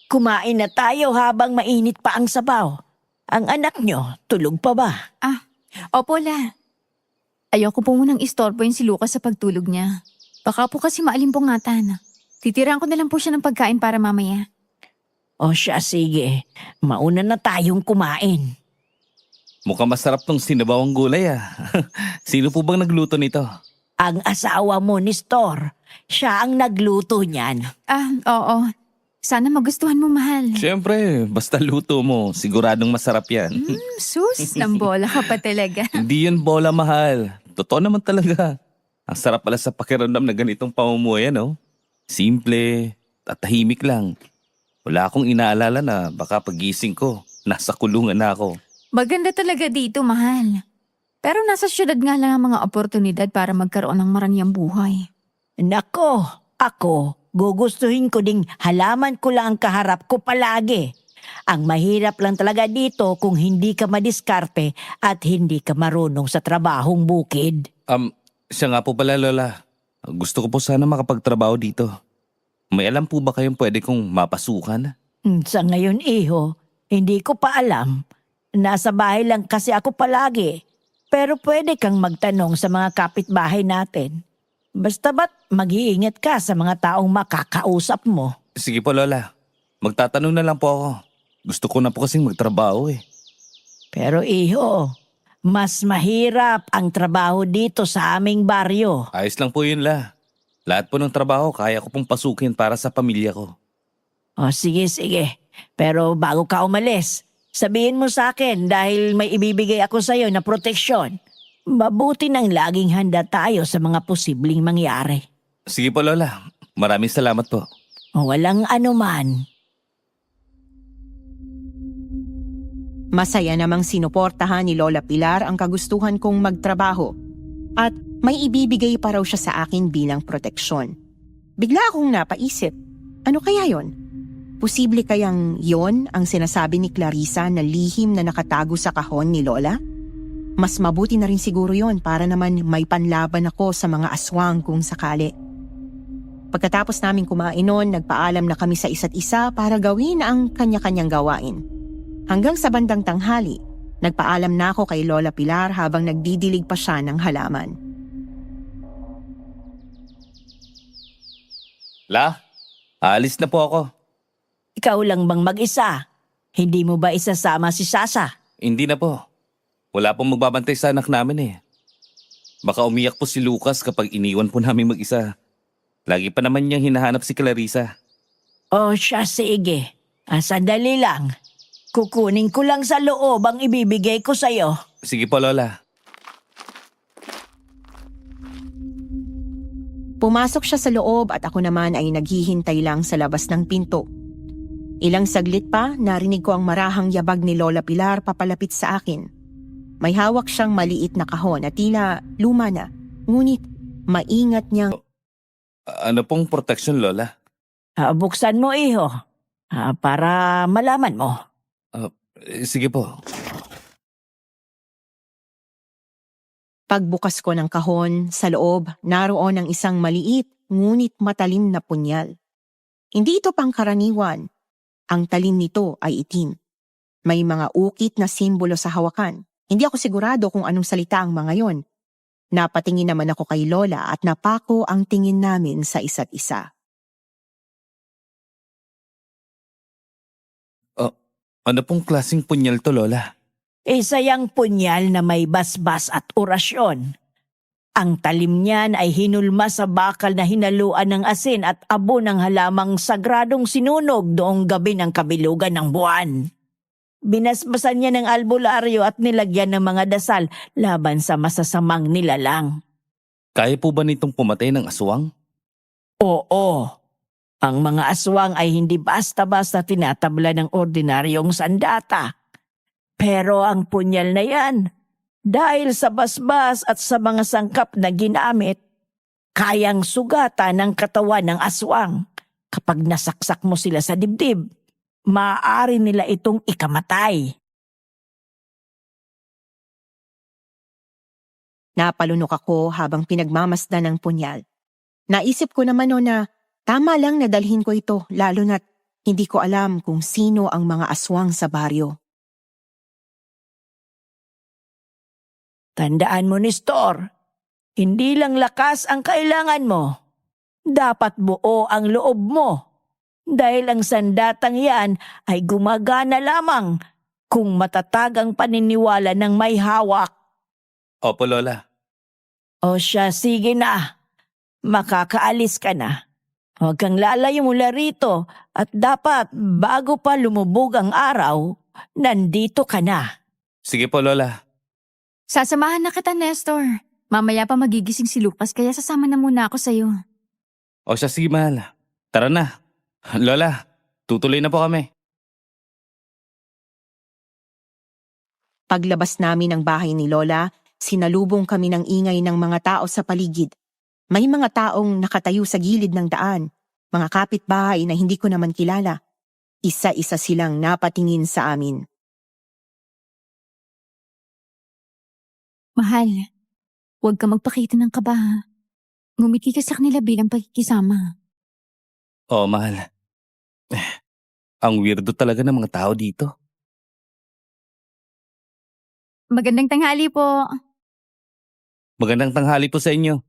Speaker 5: Kumain na tayo habang mainit pa ang sabaw. Ang anak nyo, tulog pa ba?
Speaker 1: Opo, La. Ayoko po munang istorbohin si Lucas sa pagtulog niya. Baka po kasi maalimpungatan. Titiran ko na lang po siya ng pagkain para mamaya.
Speaker 5: O siya, sige. Mauna na tayong kumain.
Speaker 2: Mukhang masarap tong sinabawang gulay ah. Sino po bang nagluto nito?
Speaker 5: Ang asawa mo ni Store, siya ang nagluto niyan.
Speaker 1: Oo. Sana magustuhan mo, mahal.
Speaker 2: Siyempre, basta luto mo, siguradong masarap yan.
Speaker 1: Sus, lambola ka pa talaga.
Speaker 2: Hindi yan bola, mahal. Totoo naman talaga. Ang sarap pala sa pakiramdam na ganitong pamumuhay, no? Simple, at tahimik lang. Wala akong inaalala na baka pagising ko, nasa kulungan na ako.
Speaker 1: Maganda talaga dito, mahal. Pero nasa syudad nga lang ang mga oportunidad para magkaroon ng maranyang buhay.
Speaker 5: Nako, ako, gugustuhin ko ding halaman ko lang ang kaharap ko palagi. Ang mahirap lang talaga dito kung hindi ka madiskarte at hindi ka marunong sa trabahong bukid.
Speaker 2: Siya nga po pala, Lola. Gusto ko po sana makapagtrabaho dito. May alam po ba kayong pwede kong mapasukan?
Speaker 5: Sa ngayon, iho, hindi ko pa alam. Nasa bahay lang kasi ako palagi. Pero pwede kang magtanong sa mga kapitbahay natin. Basta ba't mag-iingat ka sa mga taong makakausap mo?
Speaker 2: Sige po, Lola. Magtatanong na lang po ako. Gusto ko na po kasing magtrabaho eh.
Speaker 5: Pero iho, mas mahirap ang trabaho dito sa aming baryo.
Speaker 2: Ayos lang po yun, La. Lahat po ng trabaho kaya ko pong pasukin para sa pamilya ko.
Speaker 5: O sige, sige. Pero bago ka umalis, sabihin mo sa akin dahil may ibibigay ako sa'yo na proteksyon. Mabuti nang laging handa tayo sa mga posibleng mangyari.
Speaker 2: Sige po, Lola. Maraming salamat po.
Speaker 5: Walang anuman.
Speaker 3: Masaya namang sinuportahan ni Lola Pilar ang kagustuhan kong magtrabaho at may ibibigay pa raw siya sa akin bilang proteksyon. Bigla akong napaisip, ano kaya yon? Posible kayang yon ang sinasabi ni Clarissa na lihim na nakatago sa kahon ni Lola? Mas mabuti na rin siguro yon para naman may panlaban ako sa mga aswang kung sakali. Pagkatapos namin kumain noon, nagpaalam na kami sa isa't isa para gawin ang kanya-kanyang gawain. Hanggang sa bandang tanghali, nagpaalam na ako kay Lola Pilar habang nagdidilig pa siya ng halaman.
Speaker 2: La, aalis na po ako.
Speaker 5: Ikaw lang bang mag-isa? Hindi mo ba isasama si Sasa?
Speaker 2: Hindi na po. Wala pong magbabantay sa anak namin eh. Baka umiyak po si Lucas kapag iniwan po namin mag-isa. Lagi pa naman niyang hinahanap si Clarissa.
Speaker 5: O siya, sige. Sandali lang. Kukunin ko lang sa loob ang ibibigay ko sa'yo.
Speaker 2: Sige po, Lola.
Speaker 3: Pumasok siya sa loob at ako naman ay naghihintay lang sa labas ng pinto. Ilang saglit pa, narinig ko ang marahang yabag ni Lola Pilar papalapit sa akin. May hawak siyang maliit na kahon at tila luma na, ngunit maingat niyang...
Speaker 2: Ano pong protection, Lola?
Speaker 5: Buksan mo, iho. Para malaman mo.
Speaker 2: Sige po.
Speaker 3: Pagbukas ko ng kahon, sa loob, naroon ang isang maliit ngunit matalim na punyal. Hindi ito pangkaraniwan. Ang talim nito ay itim. May mga ukit na simbolo sa hawakan. Hindi ako sigurado kung anong salita ang mga yon. Napatingin naman ako kay Lola at napako ang tingin namin sa isa't isa.
Speaker 2: Ano pong klaseng punyal to, Lola?
Speaker 5: Isa yang punyal na may basbas at orasyon. Ang talim niyan ay hinulma sa bakal na hinaluan ng asin at abo ng halamang sagradong sinunog noong gabi ng kabilugan ng buwan. Binasbasan niya ng albularyo at nilagyan ng mga dasal laban sa masasamang nilalang.
Speaker 2: Kaya po ba nitong pumatay ng aswang?
Speaker 5: Oo, ang mga aswang ay hindi basta-basta tinatabla ng ordinaryong sandata. Pero ang punyal na yan, dahil sa basbas at sa mga sangkap na ginamit, kayang sugatan ng katawan ng aswang. Kapag nasaksak mo sila sa dibdib, maaari nila itong ikamatay.
Speaker 3: Napalunok ako habang pinagmamasdan ng punyal. Naisip ko naman na tama lang na dalhin ko ito, lalo na't hindi ko alam kung sino ang mga aswang sa baryo.
Speaker 5: Tandaan mo, Nestor, hindi lang lakas ang kailangan mo. Dapat buo ang loob mo. Dahil ang sandatang yan ay gumagana lamang kung matatag ang paniniwala ng may hawak.
Speaker 2: Opo, Lola.
Speaker 5: O siya, sige na. Makakaalis ka na. Huwag kang lalayo mula rito at dapat bago pa lumubog ang araw, nandito ka na.
Speaker 2: Sige po, Lola.
Speaker 1: Sasamahan na kita, Nestor. Mamaya pa magigising si Lucas kaya sasama na muna ako sa'yo.
Speaker 2: O siya, sige, mahal. Tara na. Lola, tutuloy na po kami.
Speaker 3: Paglabas namin ng bahay ni Lola, sinalubong kami ng ingay ng mga tao sa paligid. May mga taong nakatayo sa gilid ng daan, mga kapitbahay na hindi ko naman kilala. Isa-isa silang napatingin sa amin.
Speaker 1: Mahal, huwag ka magpakita ng kaba, ha? Ngumiti ka sa kanila bilang pagkikisama.
Speaker 2: Oo, mahal. Ang weirdo talaga ng mga tao dito.
Speaker 1: Magandang tanghali po.
Speaker 2: Magandang tanghali po sa inyo.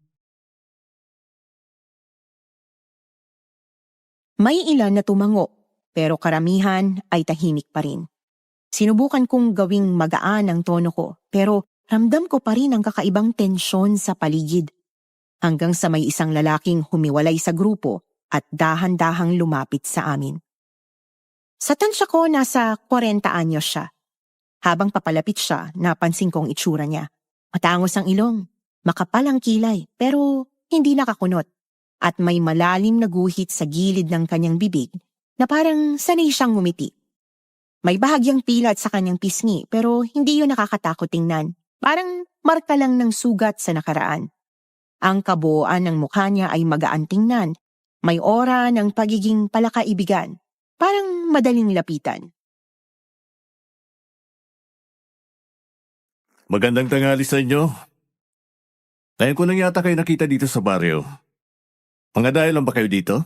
Speaker 3: May ilan na tumango, pero karamihan ay tahimik pa rin. Sinubukan kong gawing magaan ang tono ko, pero ramdam ko pa rin ang kakaibang tensyon sa paligid. Hanggang sa may isang lalaking humiwalay sa grupo at dahan-dahang lumapit sa amin. Sa tansya ko, nasa 40 anyos siya. Habang papalapit siya, napansin kong itsura niya. Matangos ang ilong, makapal ang kilay, pero hindi nakakunot. At may malalim na guhit sa gilid ng kanyang bibig na parang sanay siyang ngumiti. May bahagyang pilat sa kanyang pisngi pero hindi yun nakakatakot tingnan. Parang marka lang ng sugat sa nakaraan. Ang kabuuan ng mukha niya ay magaan tingnan. May aura ng pagiging palakaibigan. Parang madaling lapitan.
Speaker 7: Magandang tanghali sa inyo. Ngayon ko lang yata kayo nakita dito sa baryo. Mga dahil lang ba kayo dito?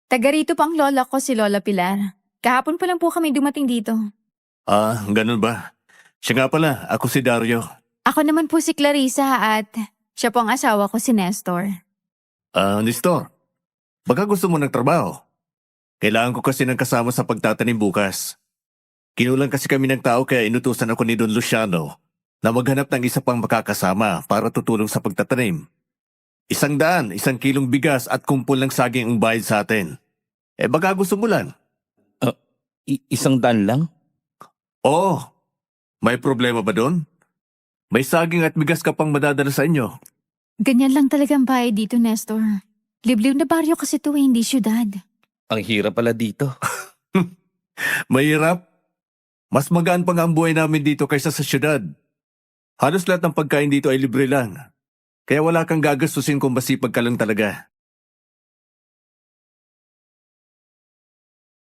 Speaker 1: Taga rito po ang lola ko, si Lola Pilar. Kahapon pa lang po kami dumating dito.
Speaker 7: Ah, ganun ba? Siya nga pala, ako si Dario.
Speaker 1: Ako naman po si Clarissa at siya po ang asawa ko, si Nestor.
Speaker 7: Ah, Nestor, baka gusto mo ng trabaho. Kailangan ko kasi ng kasama sa pagtatanim bukas. Kinulang kasi kami ng tao kaya inutusan ako ni Don Luciano na maghanap ng isa pang makakasama para tutulong sa pagtatanim. 100, 1 kilong bigas at kumpol ng saging ang bayad sa atin. Eh baka gusto mo lang?
Speaker 2: 100 lang?
Speaker 7: Oo. May problema ba doon? May saging at bigas ka pang madadala sa inyo.
Speaker 1: Ganyan lang talaga ang bahay dito, Nestor. Liblib na baryo kasi ito hindi syudad.
Speaker 2: Ang hirap pala dito.
Speaker 7: Mahirap. Mas magaan pa nga ang buhay namin dito kaysa sa syudad. Halos lahat ng pagkain dito ay libre lang. Kaya wala kang gagastusin kung masipag ka lang talaga.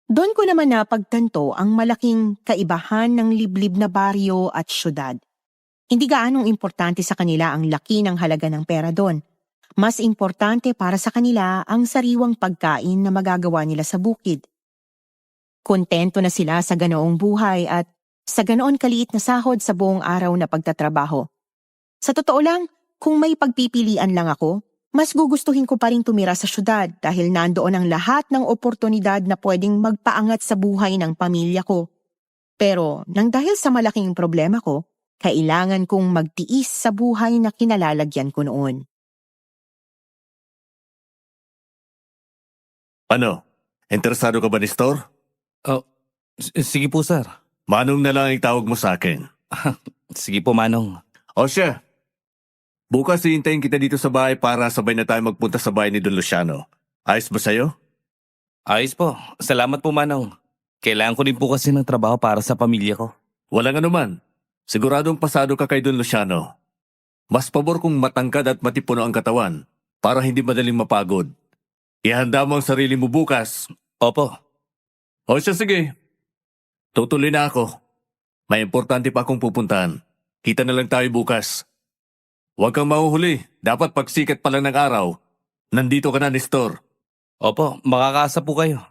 Speaker 3: Doon ko naman napagtanto ang malaking kaibahan ng liblib na baryo at syudad. Hindi gaanong importante sa kanila ang laki ng halaga ng pera doon. Mas importante para sa kanila ang sariwang pagkain na magagawa nila sa bukid. Kontento na sila sa ganoong buhay at sa ganoon kaliit na sahod sa buong araw na pagtatrabaho. Sa totoo lang, kung may pagpipilian lang ako, mas gugustuhin ko pa rin tumira sa syudad dahil nandoon ang lahat ng oportunidad na pwedeng magpaangat sa buhay ng pamilya ko. Pero nang dahil sa malaking problema ko, kailangan kong magtiis sa buhay na kinalalagyan ko noon.
Speaker 7: Ano? Interesado ka ba, Nestor?
Speaker 2: Sige po, sir.
Speaker 7: Manong na lang ang tawag mo sa akin.
Speaker 2: Sige po, Manong.
Speaker 7: O siya, bukas hihintayin kita dito sa bahay para sabay na tayo magpunta sa bahay ni Don Luciano. Ayos ba sa'yo?
Speaker 2: Ayos po. Salamat po, Manong. Kailangan ko din po kasi ng trabaho para sa pamilya ko.
Speaker 7: Walang anuman. Siguradong pasado ka kay Don Luciano. Mas pabor kung matangkad at matipuno ang katawan para hindi madaling mapagod. Ihanda mo ang sarili mo bukas.
Speaker 2: Opo.
Speaker 7: O siya, sige. Tutuloy na ako. May importante pa akong pupuntahan. Kita na lang tayo bukas. Huwag kang mahuhuli. Dapat pagsikat pa lang ng araw. Nandito ka na, Nestor.
Speaker 2: Opo, makakaasa po kayo.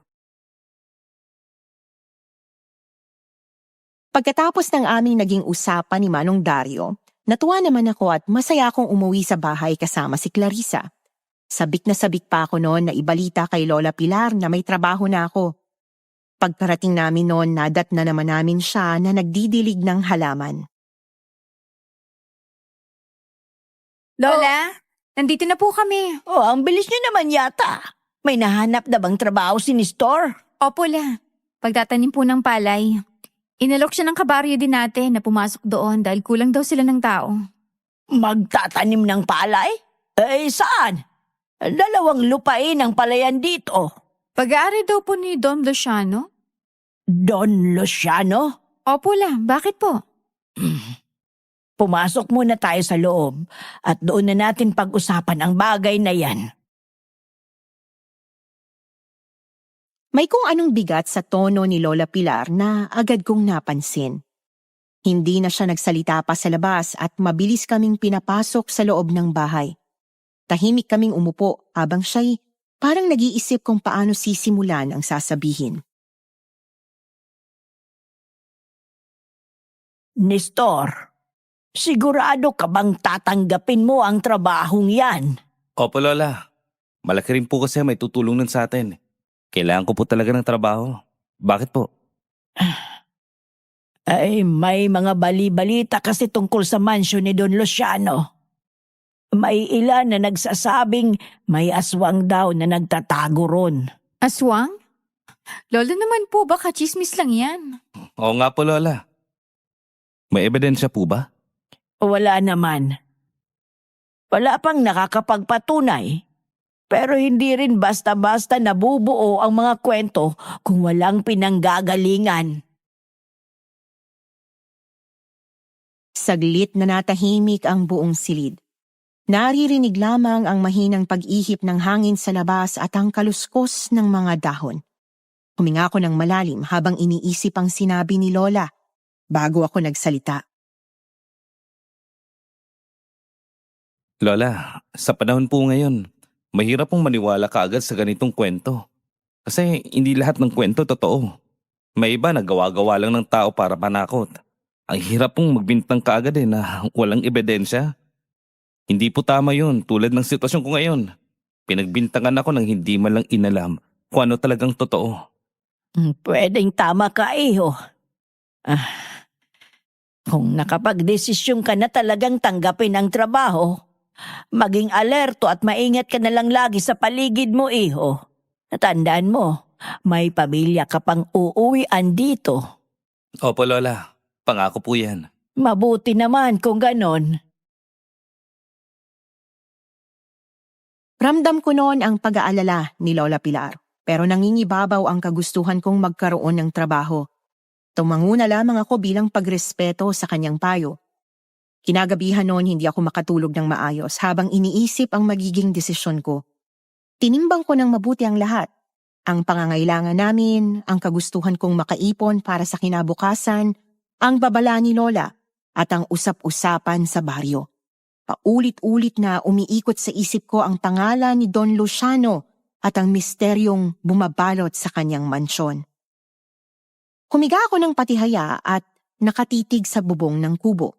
Speaker 3: Pagkatapos ng aming naging usapan ni Manong Dario, natuwa naman ako at masaya akong umuwi sa bahay kasama si Clarissa. Sabik na sabik pa ako noon na ibalita kay Lola Pilar na may trabaho na ako. Pagkarating namin noon, nadat na naman namin siya na nagdidilig ng halaman.
Speaker 1: Lola, nandito na po kami.
Speaker 5: Oh, ang bilis niyo naman yata. May nahanap na bang trabaho si Nestor?
Speaker 1: Opo, La. Pagtatanim po ng palay. Inalok siya ng kabaryo din natin na pumasok doon dahil kulang daw sila ng tao.
Speaker 5: Magtatanim ng palay? Eh, saan? 2 lupain ang palayan dito.
Speaker 1: Pag-aari daw po ni Don Luciano?
Speaker 5: Don Luciano?
Speaker 1: Opo, La. Bakit po?
Speaker 5: Pumasok muna tayo sa loob at doon na natin pag-usapan ang bagay na yan.
Speaker 3: May kung anong bigat sa tono ni Lola Pilar na agad kong napansin. Hindi na siya nagsalita pa sa labas at mabilis kaming pinapasok sa loob ng bahay. Tahimik kaming umupo habang siya'y parang nag-iisip kung paano sisimulan ang sasabihin.
Speaker 5: Nestor, sigurado ka bang tatanggapin mo ang trabahong yan?
Speaker 2: Opo, Lola. Malaki rin po kasi may tutulong nun sa atin. Kailangan ko po talaga ng trabaho. Bakit po?
Speaker 5: Ay, may mga bali-balita kasi tungkol sa mansyon ni Don Luciano. May ilan na nagsasabing may aswang daw na nagtatago ron.
Speaker 1: Aswang? Lola naman po, baka chismis lang yan.
Speaker 2: Oo nga po, Lola. May ebidensya po ba?
Speaker 5: Wala naman. Wala pang nakakapagpatunay. Pero hindi rin basta-basta nabubuo ang mga kwento kung walang pinanggagalingan.
Speaker 3: Saglit na natahimik ang buong silid. Naririnig lamang ang mahinang pag-ihip ng hangin sa labas at ang kaluskos ng mga dahon. Huminga ako ng malalim habang iniisip ang sinabi ni Lola bago ako nagsalita.
Speaker 2: Lola, sa panahon po ngayon, mahirap pong maniwala kaagad sa ganitong kwento. Kasi hindi lahat ng kwento totoo. May iba na gawa-gawa lang ng tao para panakot. Ang hirap pong magbintang kaagad na walang ebidensya. Hindi po tama yun tulad ng sitwasyon ko ngayon. Pinagbintangan ako ng hindi man lang inalam kung ano talagang totoo.
Speaker 5: Pwedeng tama ka, iho. Kung nakapag-desisyon ka na talagang tanggapin ang trabaho, maging alerto at maingat ka na lang lagi sa paligid mo, iho. Natandaan mo, may pamilya ka pang uuwian dito.
Speaker 2: Opo, Lola. Pangako po yan.
Speaker 5: Mabuti naman kung ganon.
Speaker 3: Ramdam ko noon ang pag-aalala ni Lola Pilar, pero nangingibabaw ang kagustuhan kong magkaroon ng trabaho. Tumanguna lamang ako bilang pagrespeto sa kanyang payo. Kinagabihan noon hindi ako makatulog ng maayos habang iniisip ang magiging desisyon ko. Tinimbang ko ng mabuti ang lahat. Ang pangangailangan namin, ang kagustuhan kong makaipon para sa kinabukasan, ang babala ni Lola at ang usap-usapan sa baryo. Paulit-ulit na umiikot sa isip ko ang pangalan ni Don Luciano at ang misteryong bumabalot sa kanyang mansyon. Humiga ako ng patihaya at nakatitig sa bubong ng kubo.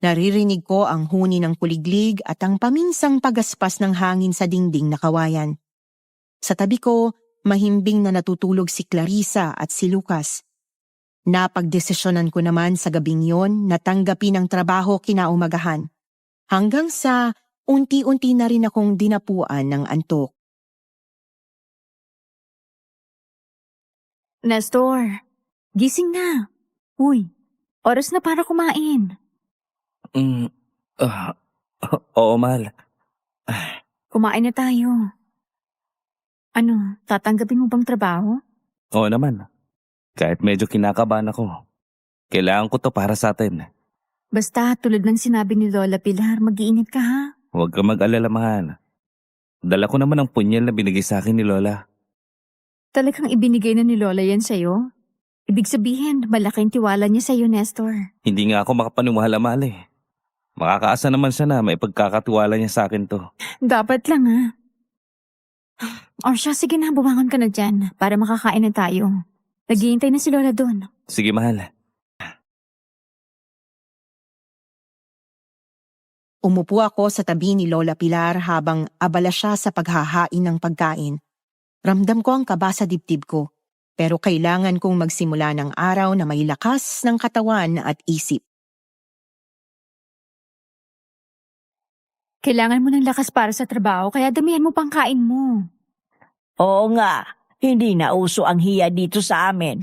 Speaker 3: Naririnig ko ang huni ng kuliglig at ang paminsang pagaspas ng hangin sa dingding na kawayan. Sa tabi ko, mahimbing na natutulog si Clarissa at si Lucas. Napagdesisyonan ko naman sa gabing yon na tanggapin ang trabaho kinaumagahan. Hanggang sa unti-unti na rin akong dinapuan ng antok.
Speaker 1: Nestor, gising na. Uy, oras na para kumain.
Speaker 2: Mm, oo, mahal.
Speaker 1: Kumain na tayo. Ano, tatanggapin mo bang trabaho?
Speaker 2: Oo naman. Kahit medyo kinakabahan ako. Kailangan ko to para sa atin.
Speaker 1: Basta tulad ng sinabi ni Lola Pilar, mag-iingat ka ha.
Speaker 2: Huwag ka mag-alala, mahal. Dala ko naman ang punyal na binigay sa akin ni Lola.
Speaker 1: Talagang ibinigay na ni Lola yan sa'yo? Ibig sabihin, malaking tiwala niya sa'yo, Nestor.
Speaker 2: Hindi nga ako makapaniwala, mahal eh. Makakaasa naman siya na may pagkakatiwala niya sa akin to.
Speaker 1: Dapat lang ha. O siya, sige na, bumangon ka na dyan para makakain na tayo. Naghihintay na si Lola doon.
Speaker 2: Sige, mahal.
Speaker 3: Umupo ako sa tabi ni Lola Pilar habang abala siya sa paghahain ng pagkain. Ramdam ko ang kaba sa dibdib ko, pero kailangan kong magsimula ng araw na may lakas ng katawan at isip.
Speaker 1: Kailangan mo ng lakas para sa trabaho, kaya damihan mo pang kain mo.
Speaker 5: Oo nga, hindi na uso ang hiya dito sa amin.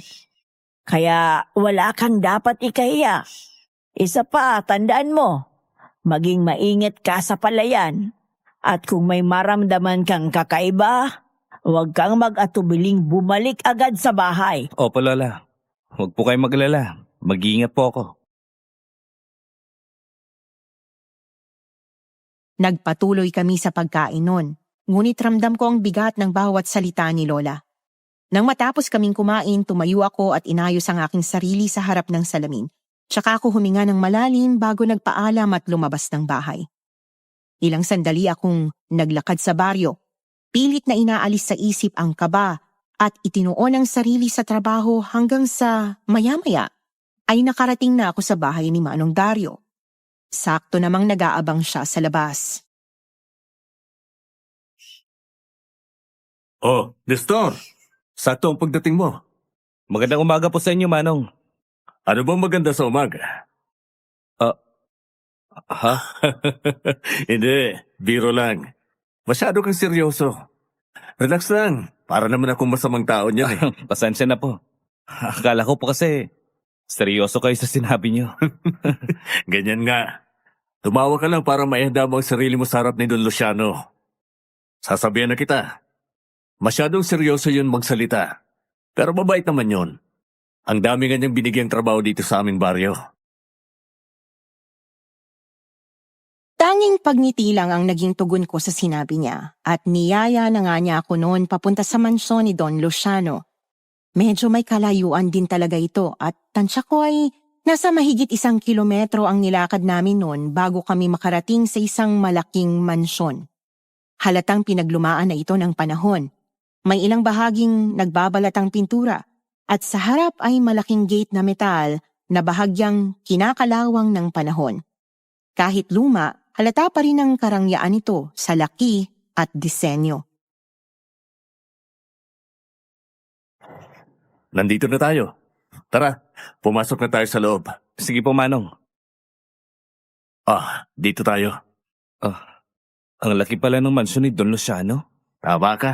Speaker 5: Kaya wala kang dapat ikahiya. Isa pa, tandaan mo, maging maingat ka sa palayan. At kung may maramdaman kang kakaiba, huwag kang mag-atubiling bumalik agad sa bahay.
Speaker 2: Opo, Lola. Huwag po kayong maglala. Mag-iingat po ako.
Speaker 3: Nagpatuloy kami sa pagkain nun, ngunit ramdam ko ang bigat ng bawat salita ni Lola. Nang matapos kaming kumain, tumayo ako at inayos ang aking sarili sa harap ng salamin. Tsaka ako huminga ng malalim bago nagpaalam at lumabas ng bahay. Ilang sandali akong naglakad sa baryo. Pilit na inaalis sa isip ang kaba at itinuon ang sarili sa trabaho hanggang sa maya-maya ay nakarating na ako sa bahay ni Manong Dario. Sakto namang nag-aabang siya sa labas.
Speaker 7: Oh, Nestor! Sakto ang pagdating mo.
Speaker 2: Magandang umaga po sa inyo, Manong.
Speaker 7: Ano bang maganda sa umaga?
Speaker 2: Ha?
Speaker 7: Hindi, biro lang. Masyado kang seryoso. Relax lang, para naman akong masamang tao niyan eh.
Speaker 2: Pasensya na po. Akala ko po kasi seryoso kayo sa sinabi niyo.
Speaker 7: Ganyan nga. Tumawa ka lang para maihanda mo ang sarili mo sa harap ni Don Luciano. Sasabihan na kita. Masyadong seryoso yun magsalita. Pero mabait naman yun. Ang dami nga niyang binigyang trabaho dito sa aming baryo.
Speaker 3: Tanging pagngiti lang ang naging tugon ko sa sinabi niya at niyaya na nga niya ako noon papunta sa mansyon ni Don Luciano. Medyo may kalayuan din talaga ito at tansya ko ay nasa mahigit 1 kilometro ang nilakad namin noon bago kami makarating sa isang malaking mansyon. Halatang pinaglumaan na ito ng panahon. May ilang bahaging nagbabalatang pintura at sa harap ay malaking gate na metal na bahagyang kinakalawang ng panahon. Kahit luma, halata pa rin ang karangyaan nito sa laki at disenyo.
Speaker 7: Nandito na tayo. Tara, pumasok na tayo sa loob.
Speaker 2: Sige po, Manong.
Speaker 7: Dito tayo.
Speaker 2: Ang laki pala ng mansyon ni Don Luciano.
Speaker 7: Tama ka.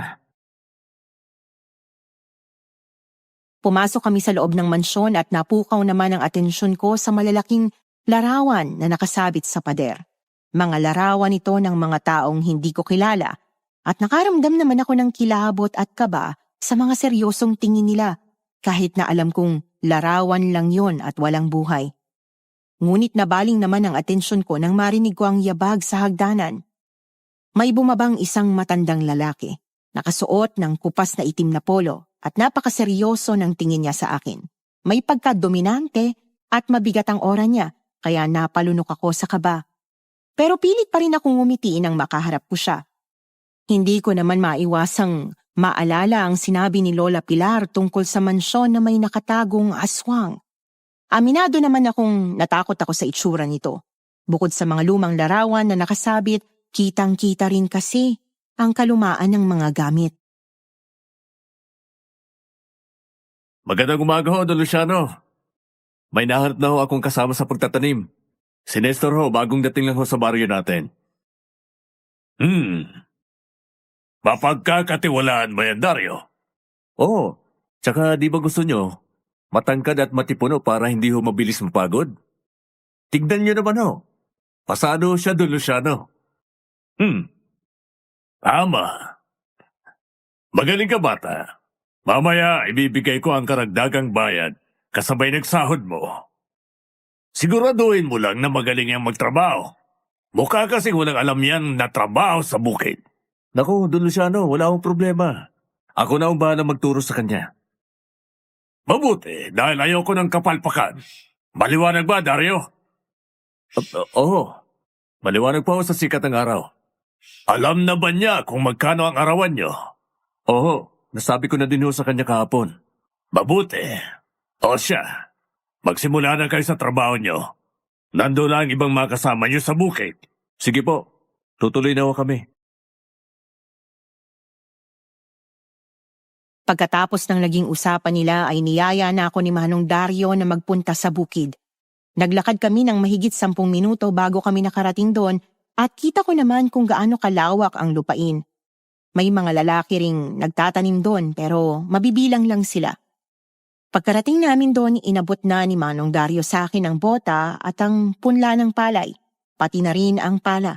Speaker 3: Pumasok kami sa loob ng mansyon at napukaw naman ang atensyon ko sa malalaking larawan na nakasabit sa pader. Mga larawan ito ng mga taong hindi ko kilala at nakaramdam naman ako ng kilabot at kaba sa mga seryosong tingin nila kahit na alam kong larawan lang yon at walang buhay. Ngunit nabaling naman ang atensyon ko nang marinig ko ang yabag sa hagdanan. May bumabang isang matandang lalaki, nakasuot ng kupas na itim na polo at napakaseryoso ng tingin niya sa akin. May pagkadominante at mabigat ang aura niya kaya napalunok ako sa kaba. Pero pilit pa rin akong ngumiti nang makaharap ko siya. Hindi ko naman maiwasang maalala ang sinabi ni Lola Pilar tungkol sa mansyon na may nakatagong aswang. Aminado naman akong natakot ako sa itsura nito. Bukod sa mga lumang larawan na nakasabit, kitang-kita rin kasi ang kalumaan ng mga gamit.
Speaker 7: Magandang umaga ho, Don Luciano. May nahanap na ho akong kasama sa pagtatanim. Si Nestor ho, bagong dating lang ho sa baryo natin. Mapagkakatiwalaan ba yan, Dario? Oo. Tsaka di ba gusto nyo, matangkad at matipuno para hindi ho mabilis mapagod? Tignan nyo naman ho. Pasado siya, Don Luciano. Tama. Magaling ka, bata. Mamaya, ibibigay ko ang karagdagang bayad kasabay nagsahod mo. Siguraduhin mo lang na magaling ang magtrabaho. Mukha kasi walang alam yan na trabaho sa bukid. Naku, Don Luciano, wala akong problema. Ako na ang bahala magturo sa kanya. Mabuti, dahil ayoko ng kapalpakan. Maliwanag ba, Dario? Oo. Maliwanag pa ako sa sikat ng araw. Alam na ba niya kung magkano ang arawan niyo? Oo. Nasabi ko na din ho sa kanya kahapon. Mabuti. O siya, magsimula na kayo sa trabaho nyo. Nando na ang ibang mga kasama nyo sa bukid. Sige po, tutuloy na ho kami.
Speaker 3: Pagkatapos ng naging usapan nila ay niyaya na ako ni Manong Dario na magpunta sa bukid. Naglakad kami ng mahigit 10 minuto bago kami nakarating doon at kita ko naman kung gaano kalawak ang lupain. May mga lalaki ring nagtatanim doon pero mabibilang lang sila. Pagkarating namin doon, inabot na ni Manong Dario sa akin ang bota at ang punla ng palay, pati na rin ang pala.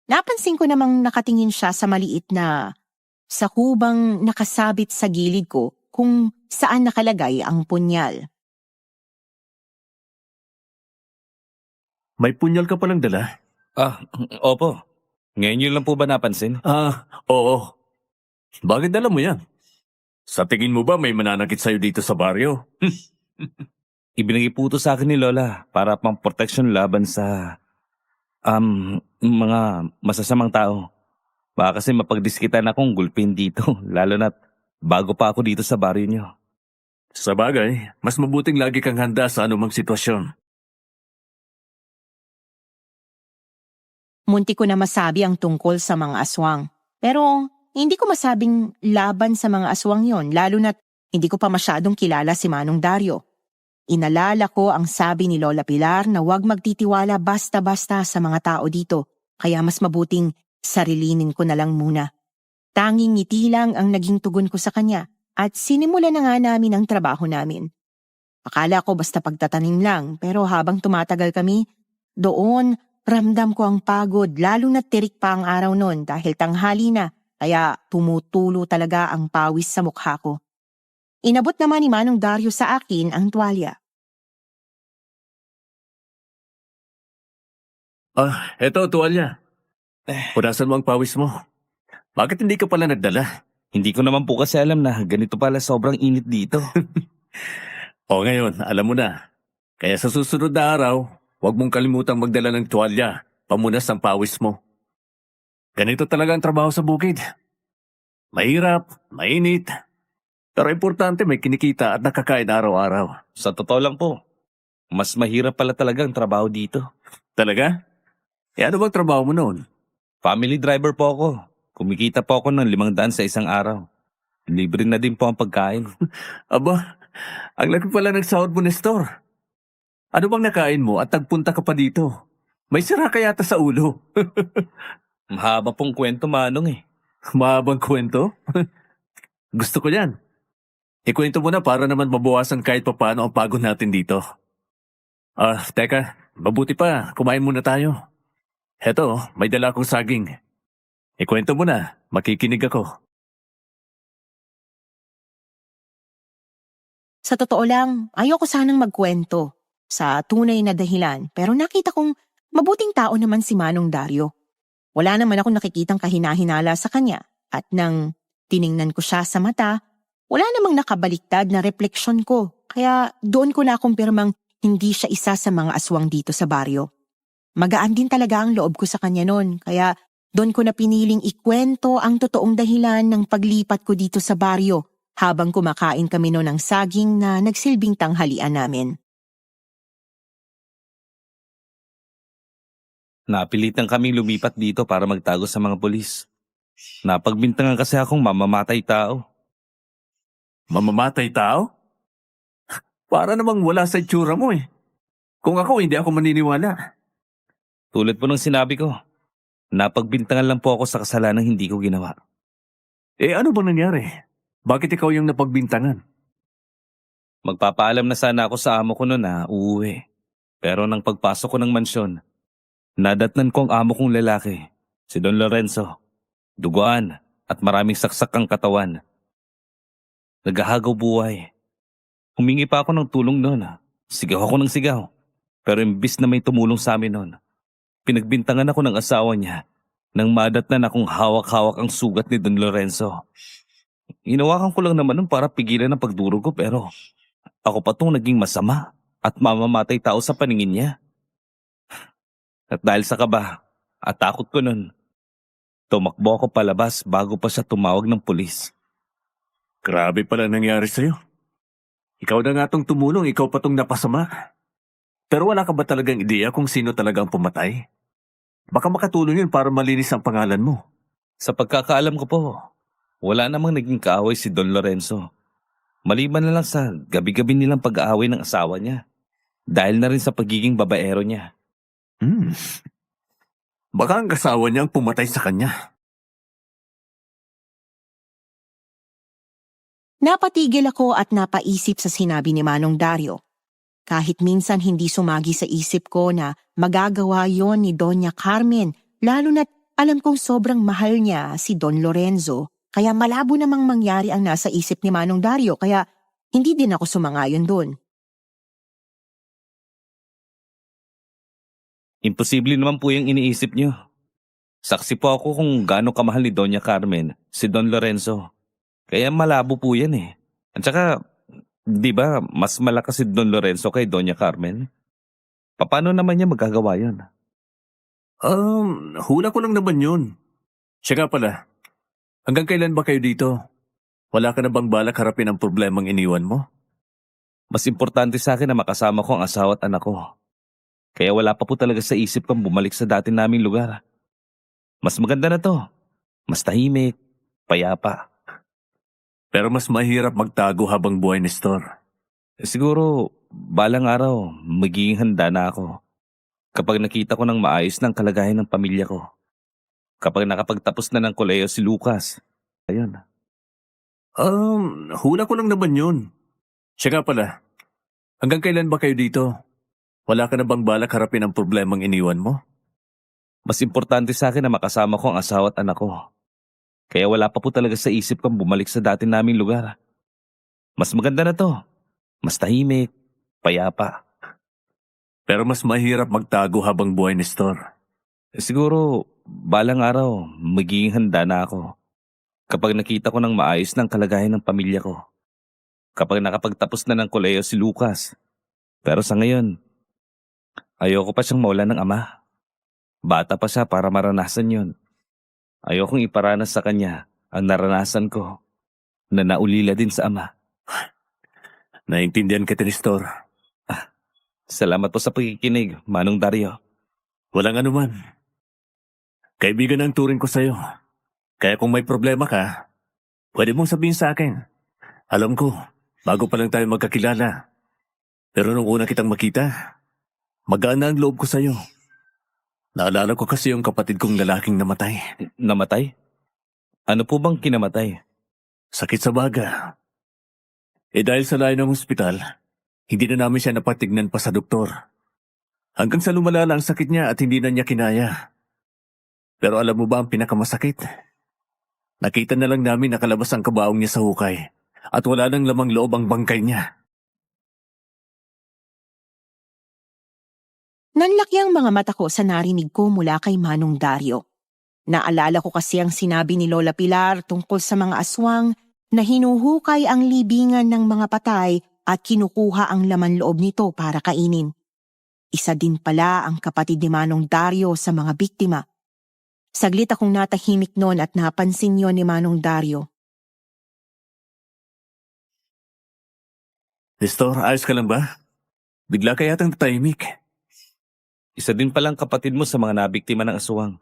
Speaker 3: Napansin ko namang nakatingin siya sa maliit na sakubang nakasabit sa gilid ko kung saan nakalagay ang punyal.
Speaker 7: May punyal ka palang dala?
Speaker 2: Opo. Ngayon yun lang po ba napansin?
Speaker 7: Oo. Bakit dala mo yan? Sa tingin mo ba may mananakit sa'yo dito sa baryo?
Speaker 2: Ibinigay po ito sa akin ni Lola para pang protection laban sa mga masasamang tao. Baka kasi mapagdiskitan akong gulpin dito, lalo na't bago pa ako dito sa baryo niyo.
Speaker 7: Sa bagay, mas mabuting lagi kang handa sa anumang sitwasyon.
Speaker 3: Munti ko na masabi ang tungkol sa mga aswang. Pero hindi ko masabing laban sa mga aswang yon, lalo na't hindi ko pa masyadong kilala si Manong Dario. Inalala ko ang sabi ni Lola Pilar na huwag magtitiwala basta-basta sa mga tao dito, kaya mas mabuting sarilinin ko na lang muna. Tanging ngiti lang ang naging tugon ko sa kanya at sinimulan na nga namin ang trabaho namin. Akala ko basta pagtatanim lang, pero habang tumatagal kami, doon ramdam ko ang pagod, lalo na tirik pa ang araw noon dahil tanghali na, kaya tumutulo talaga ang pawis sa mukha ko. Inabot naman ni Manong Dario sa akin ang tuwalya.
Speaker 7: Eto, tuwalya. Punasan mo ang pawis mo. Bakit hindi ka pala nagdala?
Speaker 2: Hindi ko naman po kasi alam na ganito pala sobrang init dito.
Speaker 7: O ngayon, alam mo na. Kaya sa susunod na araw, huwag mong kalimutang magdala ng tuwalya, pamunas ang pawis mo. Ganito talaga ang trabaho sa bukid. Mahirap, mainit. Pero importante may kinikita at nakakain araw-araw.
Speaker 2: Sa totoo lang po, mas mahirap pala talaga ang trabaho dito.
Speaker 7: Talaga? Ano bang trabaho mo noon?
Speaker 2: Family driver po ako. Kumikita po ako ng 500 sa isang araw. Libre na din po ang pagkain.
Speaker 7: Aba, ang laki pala ng sahod mo, Nestor. Ano bang nakain mo at nagpunta ka pa dito? May sira ka yata sa ulo.
Speaker 2: Mahaba pong kwento, Manong eh.
Speaker 7: Mahabang kwento? Gusto ko yan. Ikwento mo na para naman mabawasan kahit papaano ang pagod natin dito. Teka, mabuti pa, kumain muna tayo. Heto, may dala akong saging. Ikwento mo na, makikinig ako.
Speaker 3: Sa totoo lang, ayoko sanang magkwento sa tunay na dahilan, pero nakita kong mabuting tao naman si Manong Dario. Wala naman akong nakikitang kahinahinala sa kanya at nang tiningnan ko siya sa mata, wala namang nakabaliktad na refleksyon ko, kaya doon ko na kumpirmang hindi siya isa sa mga aswang dito sa baryo. Magaan din talaga ang loob ko sa kanya noon, kaya doon ko na piniling ikwento ang totoong dahilan ng paglipat ko dito sa baryo habang kumakain kami noon ng saging na nagsilbing tanghalian namin.
Speaker 2: Napilitan kaming lumipat dito para magtago sa mga pulis. Napagbintangan kasi akong mamamatay tao.
Speaker 7: Mamamatay tao? Para namang wala sa itsura mo eh. Kung ako, hindi ako maniniwala.
Speaker 2: Tulad po ng sinabi ko, napagbintangan lang po ako sa kasalanang hindi ko ginawa.
Speaker 7: Eh ano bang nangyari? Bakit ikaw yung napagbintangan?
Speaker 2: Magpapaalam na sana ako sa amo ko noon na uuwi. Pero nang pagpasok ko ng mansyon, nadatnan ko ang amo kong lalaki, si Don Lorenzo. Duguan at maraming saksak ang katawan. Naghahagaw buhay. Humingi pa ako ng tulong noon. Sigaw ako ng sigaw. Pero imbis na may tumulong sa amin noon, pinagbintangan ako ng asawa niya nang madatnan akong hawak-hawak ang sugat ni Don Lorenzo. Hinawakan ko lang naman nun para pigilan ang pagdurog ko pero ako pa tong naging masama at mamamatay tao sa paningin niya. At dahil sa kaba at takot ko nun, tumakbo ako palabas bago pa siya tumawag ng pulis.
Speaker 7: Grabe pala nangyari sa'yo. Ikaw na nga tong tumulong, ikaw pa tong napasama. Pero wala ka ba talagang ideya kung sino talaga ang pumatay? Baka makatulong yun para malinis ang pangalan mo.
Speaker 2: Sa pagkakaalam ko po, wala namang naging kaaway si Don Lorenzo. Maliban na lang sa gabi-gabi nilang pag-aaway ng asawa niya. Dahil na rin sa pagiging babaero niya.
Speaker 7: Baka ang kasawa niya ang pumatay sa kanya.
Speaker 3: Napatigil ako at napaisip sa sinabi ni Manong Dario. Kahit minsan hindi sumagi sa isip ko na magagawa yon ni Doña Carmen, lalo na't alam kong sobrang mahal niya si Don Lorenzo, kaya malabo namang mangyari ang nasa isip ni Manong Dario, kaya hindi din ako sumangayon doon.
Speaker 2: Imposible naman po yung iniisip niyo. Saksi po ako kung gaano kamahal ni Doña Carmen si Don Lorenzo. Kaya malabo po yan eh. At saka, di ba, mas malakas si Don Lorenzo kay Doña Carmen? Paano naman niya magagawa yun?
Speaker 7: Hula ko lang naman yun. Siya nga pala, hanggang kailan ba kayo dito? Wala ka na bang balak harapin ang problemang iniwan mo?
Speaker 2: Mas importante sa akin na makasama ko ang asawa at anak ko. Kaya wala pa po talaga sa isip kong bumalik sa dati naming lugar. Mas maganda na to. Mas tahimik, payapa.
Speaker 7: Pero mas mahirap magtago habang buhay, Nestor.
Speaker 2: Siguro, balang araw, magiging handa na ako. Kapag nakita ko ng maayos ng kalagayan ng pamilya ko. Kapag nakapagtapos na ng koleyo si Lucas. Ayun.
Speaker 7: Hula ko lang naman yun. Siya nga pala, hanggang kailan ba kayo dito? Wala ka na bang balak harapin ang problemang iniwan mo?
Speaker 2: Mas importante sa akin na makasama ko ang asawa at anak ko. Kaya wala pa po talaga sa isip kong bumalik sa dati naming lugar. Mas maganda na to. Mas tahimik, payapa.
Speaker 7: Pero mas mahirap magtago habang buhay, Nestor.
Speaker 2: Siguro, balang araw, magiging handa na ako. Kapag nakita ko ng maayos ng kalagayan ng pamilya ko. Kapag nakapagtapos na ng koleyo si Lucas. Pero sa ngayon, ayoko pa siyang mawalan ng ama. Bata pa siya para maranasan yon. Ayokong iparanas sa kanya ang naranasan ko na naulila din sa ama.
Speaker 7: Naintindihan kita, Nestor.
Speaker 2: Salamat po sa pakikinig, Manong Dario.
Speaker 7: Walang anuman. Kaibigan ang turing ko sa'yo. Kaya kung may problema ka, pwede mong sabihin sa akin. Alam ko, bago pa lang tayo magkakilala. Pero nung una kitang makita, magaan na ang loob ko sa'yo. Naalala ko kasi yung kapatid kong lalaking namatay.
Speaker 2: Namatay? Ano po bang kinamatay?
Speaker 7: Sakit sa baga. Dahil sa layo ng ospital, hindi na namin siya napatignan pa sa doktor. Hanggang sa lumalala ang sakit niya at hindi na niya kinaya. Pero alam mo ba ang pinakamasakit? Nakita na lang namin nakalabas ang kabaong niya sa hukay at wala nang lamang loob ang bangkay niya.
Speaker 3: Nanlaki ang mga mata ko sa narinig ko mula kay Manong Dario. Naalala ko kasi ang sinabi ni Lola Pilar tungkol sa mga aswang na hinuhukay ang libingan ng mga patay at kinukuha ang laman loob nito para kainin. Isa din pala ang kapatid ni Manong Dario sa mga biktima. Saglit akong natahimik noon at napansin yon ni Manong Dario.
Speaker 7: Nestor, ayos ka lang ba? Bigla ka yatang tatahimik.
Speaker 2: Isa din palang kapatid mo sa mga nabiktima ng aswang.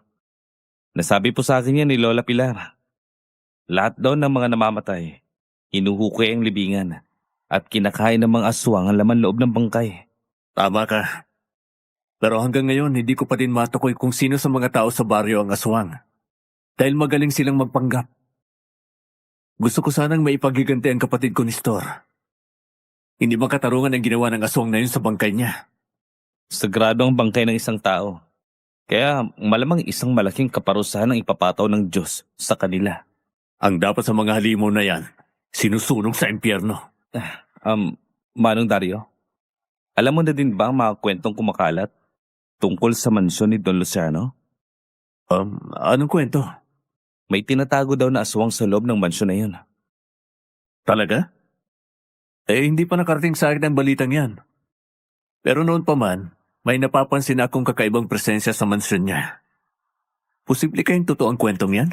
Speaker 2: Nasabi po sa akin yan ni Lola Pilar. Lahat daw ng mga namamatay, hinuhukay ang libingan at kinakain ng mga aswang ang laman loob ng bangkay.
Speaker 7: Tama ka. Pero hanggang ngayon, hindi ko pa din matukoy kung sino sa mga tao sa baryo ang aswang. Dahil magaling silang magpanggap. Gusto ko sanang maipagiganti ang kapatid ko ni Stor. Hindi makatarungan ang ginawa ng aswang na yun sa bangkay niya.
Speaker 2: Sagrado ang bangkay ng isang tao. Kaya malamang isang malaking kaparusahan ang ipapataw ng Diyos sa kanila.
Speaker 7: Ang dapat sa mga halimaw na yan, sinusunog sa impyerno.
Speaker 2: Manong Dario, alam mo na din ba ang mga kwentong kumakalat tungkol sa mansyon ni Don Luciano?
Speaker 7: Anong kwento?
Speaker 2: May tinatago daw na aswang sa loob ng mansyon na yun.
Speaker 7: Talaga? Hindi pa nakarating sa akin ang balitang yan. Pero noon pa man, may napapansin akong kakaibang presensya sa mansyon niya. Posible kayong totoo ang kwentong yan?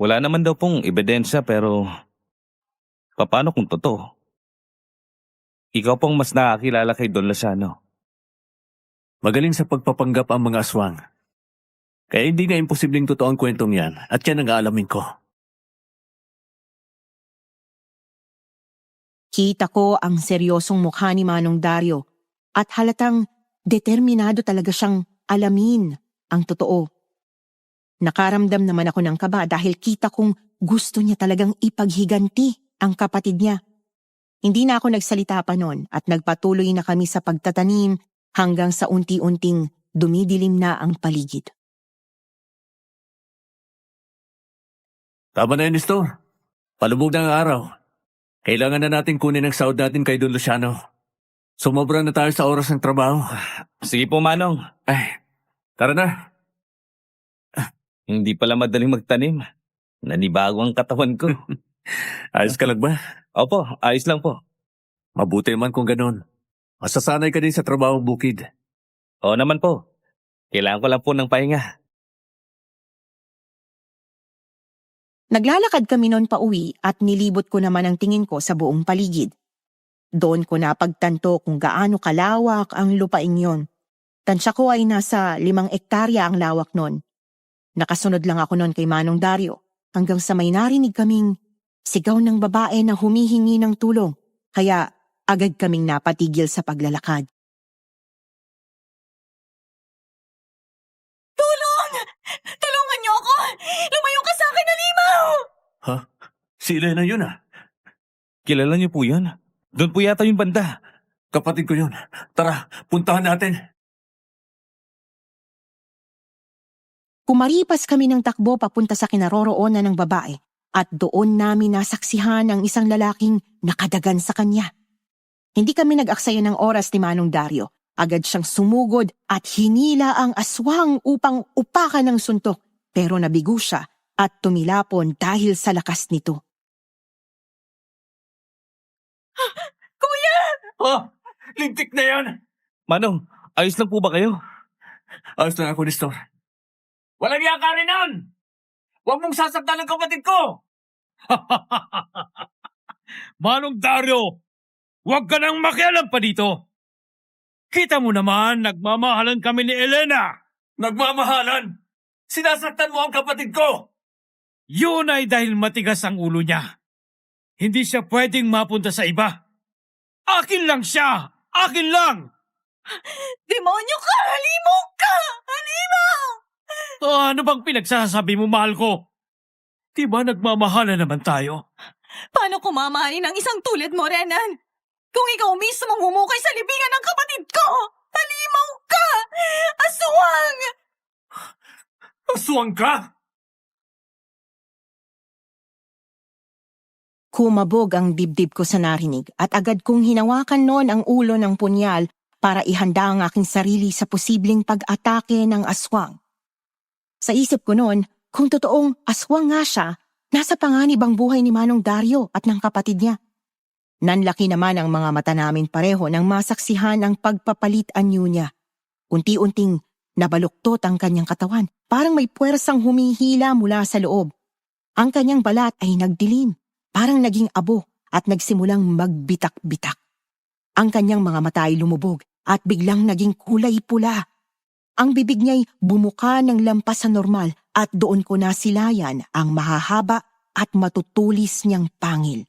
Speaker 2: Wala naman daw pong ebidensya pero paano kung totoo? Ikaw pong mas nakakilala kay Don Luciano.
Speaker 7: Magaling sa pagpapanggap ang mga aswang. Kaya hindi nga imposibleng totoo ang kwentong yan at yan ang aalamin ko.
Speaker 3: Kita ko ang seryosong mukha ni Manong Dario at halatang determinado talaga siyang alamin ang totoo. Nakaramdam naman ako ng kaba dahil kita kong gusto niya talagang ipaghiganti ang kapatid niya. Hindi na ako nagsalita pa noon at nagpatuloy na kami sa pagtatanim hanggang sa unti-unting dumidilim na ang paligid.
Speaker 7: Tama na yun, Nestor. Palubog na ang araw. Kailangan na natin kunin ang sahod natin kay Don Luciano. Sumobra na tayo sa oras ng trabaho.
Speaker 2: Sige po, Manong.
Speaker 7: Tara na.
Speaker 2: Hindi pala madaling magtanim. Nanibago ang katawan ko.
Speaker 7: Ayos ka lang ba?
Speaker 2: Opo, ayos lang po.
Speaker 7: Mabuti man kung ganun. Masasanay ka din sa trabaho bukid.
Speaker 2: Oo naman po. Kailangan ko lang po ng pahinga.
Speaker 3: Naglalakad kami noon pa uwi at nilibot ko naman ang tingin ko sa buong paligid. Doon ko napagtanto kung gaano kalawak ang lupaing yon. Tansya ko ay nasa 5 ektarya ang lawak nun. Nakasunod lang ako noon kay Manong Dario hanggang sa may narinig kaming sigaw ng babae na humihingi ng tulong. Kaya agad kaming napatigil sa paglalakad.
Speaker 1: Tulungan niyo ako! Lumayo ka sa akin, halimaw!
Speaker 7: Si Elena yun ah.
Speaker 2: Kilala niyo po yan? Doon po yata yung banda.
Speaker 7: Kapatid ko yun. Tara, puntahan natin.
Speaker 3: Kumaripas kami ng takbo papunta sa kinaroroonan ng babae at doon namin nasaksihan ang isang lalaking nakadagan sa kanya. Hindi kami nag-aksaya ng oras ni Manong Dario. Agad siyang sumugod at hinila ang aswang upang upakan ng suntok. Pero nabigo siya at tumilapon dahil sa lakas nito.
Speaker 7: Lintik na yan!
Speaker 2: Manong, ayos lang po ba kayo?
Speaker 7: Ayos lang ako, Nestor. Walang yakarin nun! Huwag mong sasaktan ang kapatid ko!
Speaker 4: Manong Dario, huwag ka nang makialam pa dito. Kita mo naman, nagmamahalan kami ni Elena.
Speaker 7: Nagmamahalan! Sinasaktan mo ang kapatid ko!
Speaker 4: Yun ay dahil matigas ang ulo niya. Hindi siya pwedeng mapunta sa iba. Akin lang siya! Akin lang!
Speaker 1: Demonyo ka! Halimaw ka! Halimaw!
Speaker 4: Ano bang pinagsasabi mo, mahal ko? Di ba nagmamahalan naman tayo?
Speaker 1: Paano ko mamahalin ang isang tulad mo, Renan? Kung ikaw mismo ang humukay sa libingan ng kapatid ko! Halimaw ka! Aswang!
Speaker 7: Aswang ka!
Speaker 3: Kumabog ang dibdib ko sa narinig at agad kong hinawakan noon ang ulo ng punyal para ihanda ang aking sarili sa posibleng pag-atake ng aswang. Sa isip ko noon, kung totoong aswang nga siya, nasa panganib ang buhay ni Manong Dario at ng kapatid niya. Nanlaki naman ang mga mata namin pareho nang masaksihan ang pagpapalit anyo niya. Unti-unting nabaluktot ang kanyang katawan, parang may puwersang humihila mula sa loob. Ang kanyang balat ay nagdilim. Parang naging abo at nagsimulang magbitak-bitak. Ang kanyang mga mata ay lumubog at biglang naging kulay pula. Ang bibig niya'y bumuka ng lampas sa normal at doon ko nasilayan ang mahahaba at matutulis niyang pangil.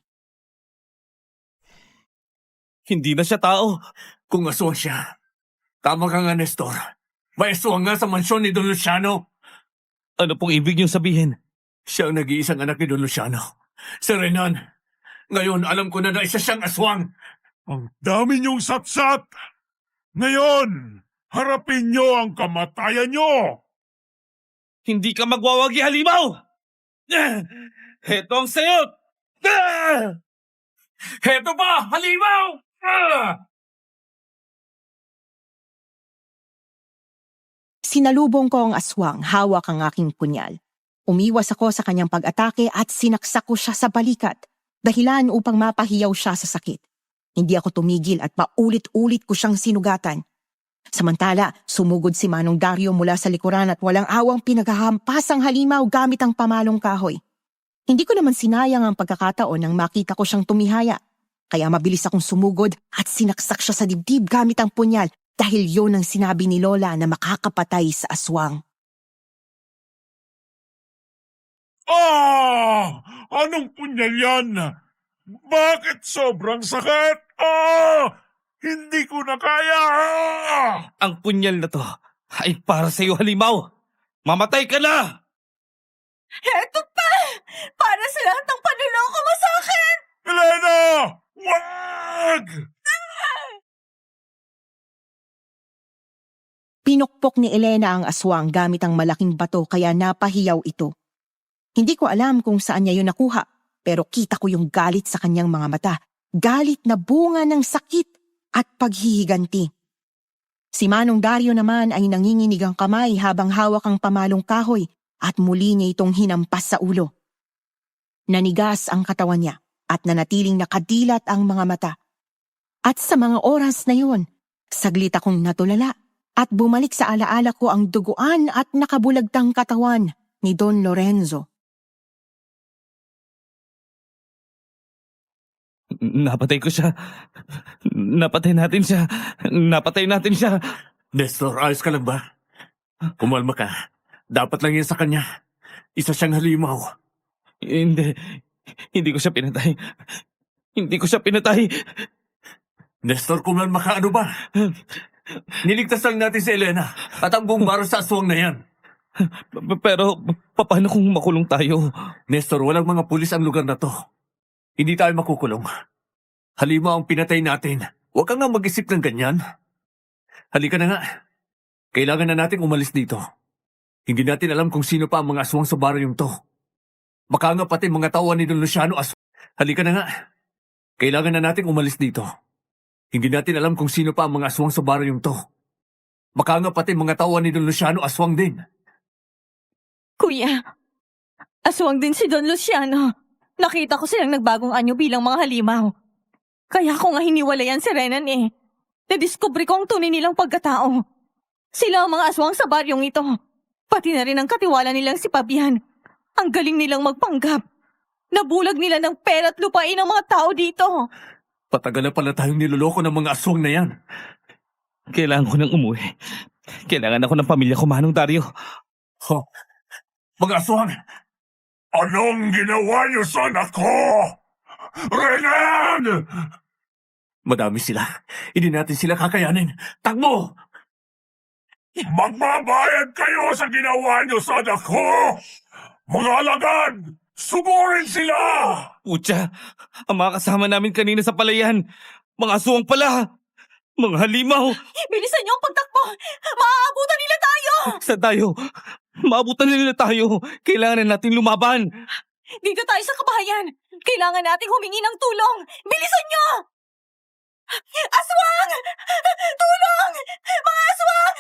Speaker 2: Hindi na siya tao.
Speaker 7: Kung aswang siya, tama ka nga, Nestor. May aswang nga sa mansyon ni Don Luciano.
Speaker 2: Ano pong ibig niyong sabihin?
Speaker 7: Siya ang nag-iisang anak ni Don Luciano. Si Renan. Ngayon, alam ko na isa siyang aswang.
Speaker 8: Ang dami niyong satsat! Ngayon, harapin niyo ang kamatayan niyo!
Speaker 2: Hindi ka magwawagi, halimaw! Heto ang sayot! Heto pa, halimaw!
Speaker 3: Sinalubong ko ang aswang, hawak ang aking punyal. Umiwas ako sa kanyang pag-atake at sinaksak ko siya sa balikat, dahilan upang mapahiyaw siya sa sakit. Hindi ako tumigil at paulit-ulit ko siyang sinugatan. Samantala, sumugod si Manong Dario mula sa likuran at walang awang pinaghahampas ang halimaw gamit ang pamalong kahoy. Hindi ko naman sinayang ang pagkakataon nang makita ko siyang tumihaya. Kaya mabilis akong sumugod at sinaksak siya sa dibdib gamit ang punyal dahil yon ang sinabi ni Lola na makakapatay sa aswang.
Speaker 8: Anong punyal yan? Bakit sobrang sakit? Hindi ko na kaya!
Speaker 2: Ang punyal na to ay para sa iyo, halimaw! Mamatay ka na!
Speaker 5: Heto pa! Para sa lahat ng panloloko mo sa akin!
Speaker 8: Elena! Wag!
Speaker 3: Pinukpok ni Elena ang aswang gamit ang malaking bato kaya napahiyaw ito. Hindi ko alam kung saan niya yun nakuha, pero kita ko yung galit sa kanyang mga mata. Galit na bunga ng sakit at paghihiganti. Si Manong Dario naman ay nanginginig ang kamay habang hawak ang pamalong kahoy at muli niya itong hinampas sa ulo. Nanigas ang katawan niya at nanatiling nakadilat ang mga mata. At sa mga oras na yun, saglit akong natulala at bumalik sa alaala ko ang duguan at nakabulagtang katawan ni Don Lorenzo.
Speaker 2: Napatay ko siya. Napatay natin siya. Napatay natin siya.
Speaker 7: Nestor, ayos ka lang ba? Kumalma ka. Dapat lang yan sa kanya. Isa siyang halimaw.
Speaker 2: Hindi. Hindi ko siya pinatay. Hindi ko siya pinatay.
Speaker 7: Nestor, kumalma ka. Ano ba? Niligtas lang natin si Elena at ang buong baro sa aswang na yan.
Speaker 2: Pero, paano kung makulong tayo?
Speaker 7: Nestor, walang mga pulis ang lugar na to. Hindi tayo makukulong. Halimaw ang pinatay natin. Huwag kang nga mag-isip ng ganyan. Halika na nga. Kailangan na natin umalis dito. Hindi natin alam kung sino pa ang mga aswang sa baryong to. Baka nga pati mga tauhan ni Don Luciano aswang. Halika na nga. Kailangan na natin umalis dito. Hindi natin alam kung sino pa ang mga aswang sa baryong to. Baka nga pati mga tauhan ni Don Luciano aswang din.
Speaker 1: Kuya, aswang din si Don Luciano. Nakita ko silang nagbagong anyo bilang mga halimaw. Kaya ko nga hiniwalayan si Renan eh. Nadiskubre ko ang tunay nilang pagkatao. Sila ang mga aswang sa baryong ito. Pati na rin ang katiwala nilang si Fabian. Ang galing nilang magpanggap. Nabulag nila ng pera at lupain ang mga tao dito.
Speaker 7: Patagal na pala tayong niloloko ng mga aswang na yan.
Speaker 2: Kailangan ko nang umuwi. Kailangan ako ng pamilya ko, Manong Dario.
Speaker 7: Mga aswang!
Speaker 8: Anong ginawa niyo sa anak ko? Renan!
Speaker 7: Madami sila. Hindi natin sila kakayanin. Takbo!
Speaker 8: Magbabayad kayo sa ginawa niyo sa anak ko! Mga alagad! Sugurin sila!
Speaker 2: Putya, ang mga kasama namin kanina sa palayan. Mga aswang pala. Mga halimaw.
Speaker 1: Bilisan niyo ang pagtakbo! Maaabutan nila tayo!
Speaker 2: Saan tayo? Maabutan nila tayo. Kailangan na natin lumaban.
Speaker 1: Dito tayo sa kabahayan! Kailangan nating humingi ng tulong! Bilisan niyo! Aswang! Tulong! Mga aswang!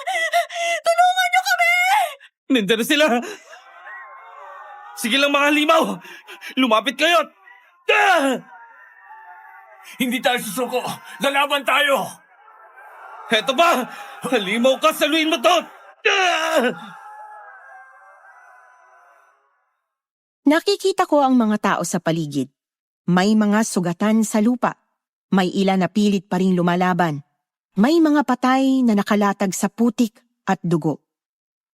Speaker 1: Tulungan niyo kami!
Speaker 2: Nandiyan na sila. Sige lang mga halimaw. Lumapit kayo.
Speaker 7: Hindi tayo susuko. Lalaban tayo.
Speaker 2: Heto ba? Halimaw ka, saluin mo to.
Speaker 3: Nakikita ko ang mga tao sa paligid. May mga sugatan sa lupa. May ilan na pilit pa ring lumalaban. May mga patay na nakalatag sa putik at dugo.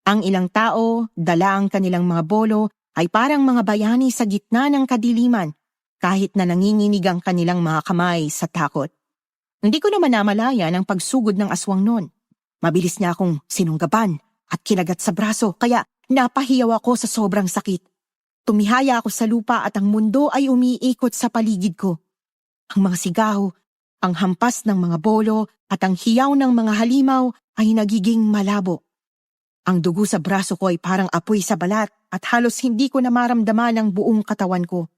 Speaker 3: Ang ilang tao, dala ang kanilang mga bolo, ay parang mga bayani sa gitna ng kadiliman, kahit na nanginginig ang kanilang mga kamay sa takot. Hindi ko naman namalayan ang pagsugod ng aswang noon. Mabilis niya akong sinunggaban at kinagat sa braso, kaya napahiyaw ako sa sobrang sakit. Tumihaya ako sa lupa at ang mundo ay umiikot sa paligid ko. Ang mga sigaw, ang hampas ng mga bolo at ang hiyaw ng mga halimaw ay nagiging malabo. Ang dugo sa braso ko ay parang apoy sa balat at halos hindi ko na maramdaman ang buong katawan ko.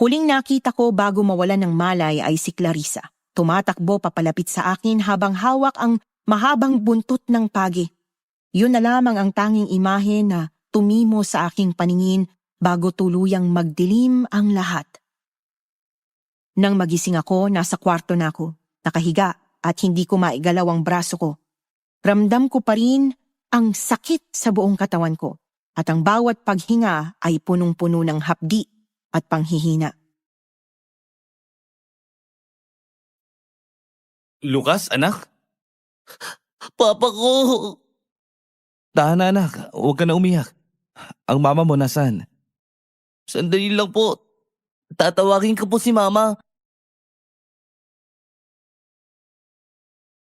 Speaker 3: Huling nakita ko bago mawalan ng malay ay si Clarissa. Tumatakbo papalapit sa akin habang hawak ang mahabang buntot ng pagi. Yun na lamang ang tanging imahe na tumimo sa aking paningin bago tuluyang magdilim ang lahat. Nang magising ako, nasa kwarto na ako, nakahiga at hindi ko maigalaw ang braso ko. Ramdam ko pa rin ang sakit sa buong katawan ko at ang bawat paghinga ay punong-puno ng hapdi at panghihina.
Speaker 2: Lucas, anak?
Speaker 6: Papa ko!
Speaker 2: Tahan na anak, huwag ka na umiyak. Ang mama mo nasaan?
Speaker 6: Sandali lang po. Tatawagin ko po si Mama.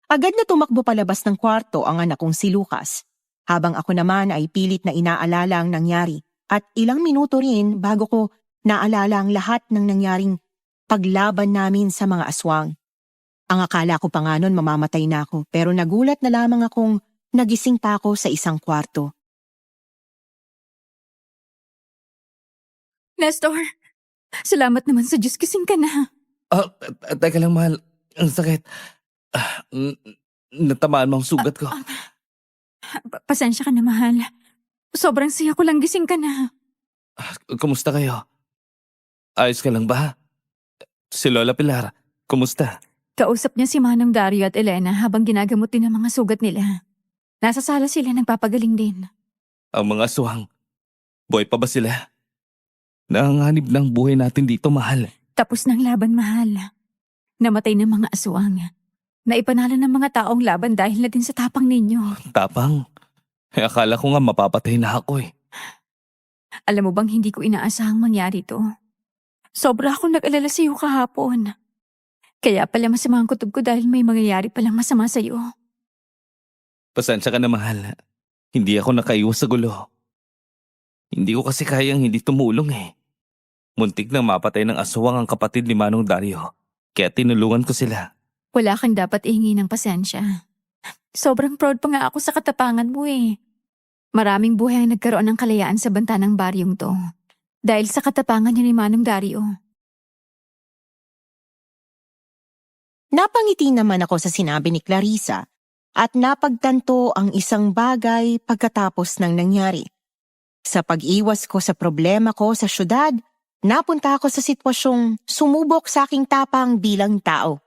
Speaker 3: Agad na tumakbo palabas ng kwarto ang anak kong si Lucas, habang ako naman ay pilit na inaalala ang nangyari at ilang minuto rin bago ko naalala ang lahat ng nangyaring paglaban namin sa mga aswang. Ang akala ko pa nga nun mamamatay na ako pero nagulat na lamang akong nagising pa ako sa isang kwarto.
Speaker 1: Nestor, salamat naman sa Diyos, gising ka na.
Speaker 2: Teka lang mahal, ang sakit. Natamaan mo ang sugat ko.
Speaker 1: Pasensya ka na, mahal. Sobrang siya ko lang, gising ka na.
Speaker 2: Kumusta kayo? Ayos ka lang ba? Si Lola Pilar, kumusta?
Speaker 1: Kausap niya si Manong Dario at Elena habang ginagamot din ang mga sugat nila. Nasa sala sila, nagpapagaling din.
Speaker 2: Ang mga aswang, buhay pa ba sila? Nanganganib ng buhay natin dito, mahal.
Speaker 1: Tapos ng laban, mahal. Namatay ng mga aswang. Naipanalo ng mga taong laban dahil na din sa tapang ninyo.
Speaker 2: Tapang? Akala ko nga mapapatay na ako eh.
Speaker 1: Alam mo bang hindi ko inaasahang mangyari to? Sobra akong nag-alala sa iyo kahapon. Kaya pala masama ang kutob ko dahil may mangyayari palang masama sa iyo.
Speaker 2: Pasensya ka na, mahal. Hindi ako nakaiwas sa gulo. Hindi ko kasi kayang hindi tumulong eh. Muntik nang mapatay ng aswang ang kapatid ni Manong Dario. Kaya tinulungan ko sila.
Speaker 1: Wala kang dapat ihingi ng pasensya. Sobrang proud pa nga ako sa katapangan mo eh. Maraming buhay ang nagkaroon ng kalayaan sa banta ng baryong to. Dahil sa katapangan niya ni Manong Dario.
Speaker 3: Napangiti naman ako sa sinabi ni Clarissa at napagtanto ang isang bagay pagkatapos ng nangyari. Sa pag-iwas ko sa problema ko sa syudad, napunta ako sa sitwasyong sumubok sa aking tapang bilang tao.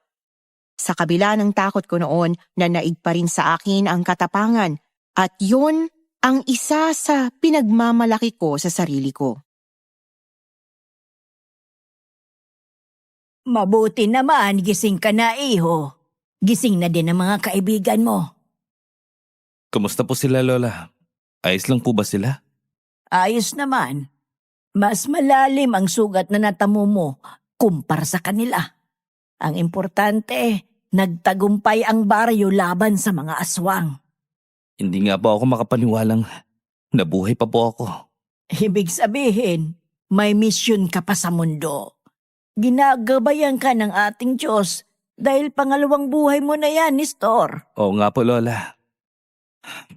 Speaker 3: Sa kabila ng takot ko noon, nanaig pa rin sa akin ang katapangan at yun ang isa sa pinagmamalaki ko sa sarili ko.
Speaker 5: Mabuti naman, gising ka na, iho. Gising na din ang mga kaibigan mo.
Speaker 2: Kumusta po sila, Lola? Ayos lang po ba sila?
Speaker 5: Ayos naman. Mas malalim ang sugat na natamo mo kumpara sa kanila. Ang importante, nagtagumpay ang baryo laban sa mga aswang.
Speaker 2: Hindi nga po ako makapaniwalang nabuhay pa po ako.
Speaker 5: Ibig sabihin, may misyon ka pa sa mundo. Ginagabayan ka ng ating Diyos dahil pangalawang buhay mo na yan, Nestor.
Speaker 2: Oo nga po, Lola.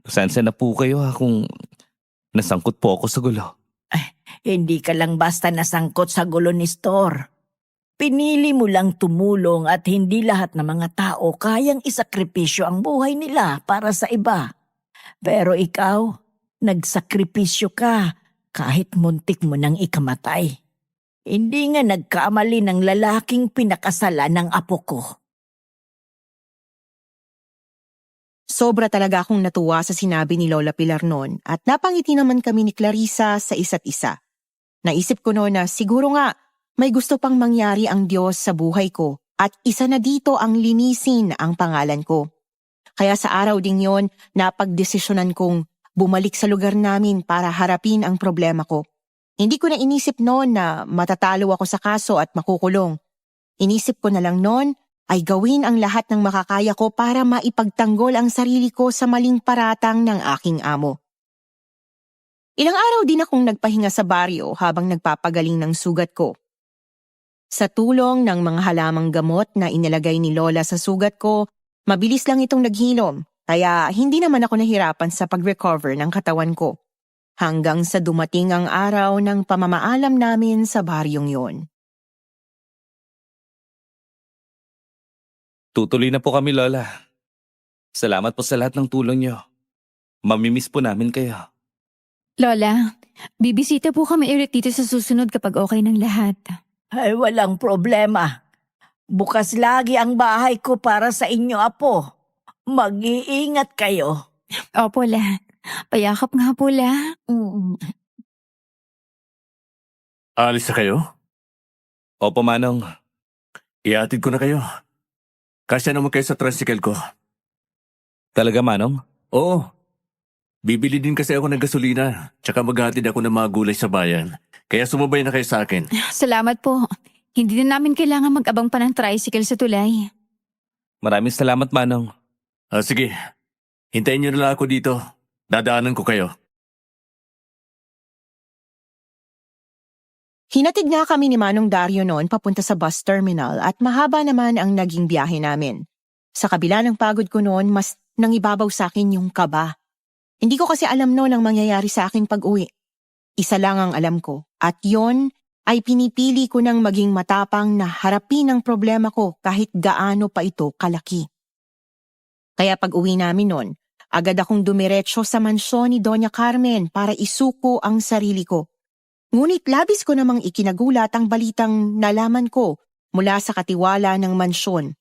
Speaker 2: Pasensya na po kayo kung nasangkot po ako sa gulo.
Speaker 5: Hindi ka lang basta nasangkot sa gulo, Nestor. Pinili mo lang tumulong at hindi lahat ng mga tao kayang isakripisyo ang buhay nila para sa iba. Pero ikaw, nagsakripisyo ka kahit muntik mo nang ikamatay. Hindi nga nagkamali ng lalaking pinakasalan ng apo ko.
Speaker 3: Sobra talaga akong natuwa sa sinabi ni Lola Pilar noon at napangiti naman kami ni Clarissa sa isa't isa. Naisip ko noon na siguro nga may gusto pang mangyari ang Diyos sa buhay ko at isa na dito ang linisin ang pangalan ko. Kaya sa araw ding yon, napagdesisyonan kong bumalik sa lugar namin para harapin ang problema ko. Hindi ko na inisip noon na matatalo ako sa kaso at makukulong. Inisip ko na lang noon ay gawin ang lahat ng makakaya ko para maipagtanggol ang sarili ko sa maling paratang ng aking amo. Ilang araw din akong nagpahinga sa baryo habang nagpapagaling ng sugat ko. Sa tulong ng mga halamang gamot na inilagay ni Lola sa sugat ko, mabilis lang itong naghilom, kaya hindi naman ako nahirapan sa pag-recover ng katawan ko. Hanggang sa dumating ang araw ng pamamaalam namin sa baryong yon.
Speaker 2: Tutuloy na po kami, Lola. Salamat po sa lahat ng tulong niyo. Mamimiss po namin kayo.
Speaker 1: Lola, bibisita po kami ulit dito sa susunod kapag okay ng lahat.
Speaker 5: Ay, walang problema. Bukas lagi ang bahay ko para sa inyo, apo. Mag-iingat kayo.
Speaker 1: Opo, La. Payakap nga po, La.
Speaker 7: Alis na kayo?
Speaker 2: Opo, Manong.
Speaker 7: Iatid ko na kayo. Kasya naman kayo sa tricycle ko.
Speaker 2: Talaga, Manong?
Speaker 7: Oo. Bibili din kasi ako ng gasolina, tsaka maghatid ako ng mga gulay sa bayan. Kaya sumabay na kayo sa akin.
Speaker 1: Salamat po. Hindi na namin kailangan mag-abang pa ng tricycle sa tulay.
Speaker 2: Maraming salamat, Manong.
Speaker 7: Sige, hintayin niyo na lang ako dito. Dadaanan ko kayo.
Speaker 3: Hinatid nga kami ni Manong Dario noon papunta sa bus terminal at mahaba naman ang naging biyahe namin. Sa kabila ng pagod ko noon, mas nangibabaw sa akin yung kaba. Hindi ko kasi alam noon ang mangyayari sa akin pag-uwi. Isa lang ang alam ko, at yon ay pinipili ko ng maging matapang na harapin ang problema ko kahit gaano pa ito kalaki. Kaya pag-uwi namin noon, agad akong dumiretso sa mansyon ni Doña Carmen para isuko ang sarili ko. Ngunit labis ko namang ikinagulat ang balitang nalaman ko mula sa katiwala ng mansyon.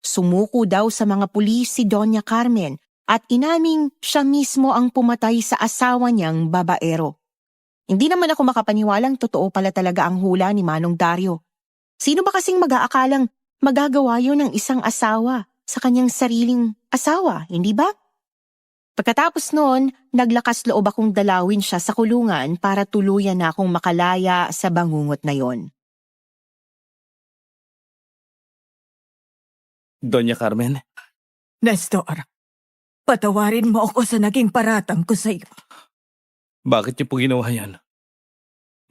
Speaker 3: Sumuko daw sa mga pulis si Doña Carmen at inaming siya mismo ang pumatay sa asawa niyang babaero. Hindi naman ako makapaniwalang totoo pala talaga ang hula ni Manong Dario. Sino ba kasing mag-aakalang magagawa yun ng isang asawa sa kanyang sariling asawa, hindi ba? Pagkatapos noon, naglakas loob akong dalawin siya sa kulungan para tuluyan na akong makalaya sa bangungot na yon.
Speaker 2: Doña Carmen?
Speaker 5: Nestor, patawarin mo ako sa naging paratang ko sa iyo.
Speaker 2: Bakit niyo po ginawa yan?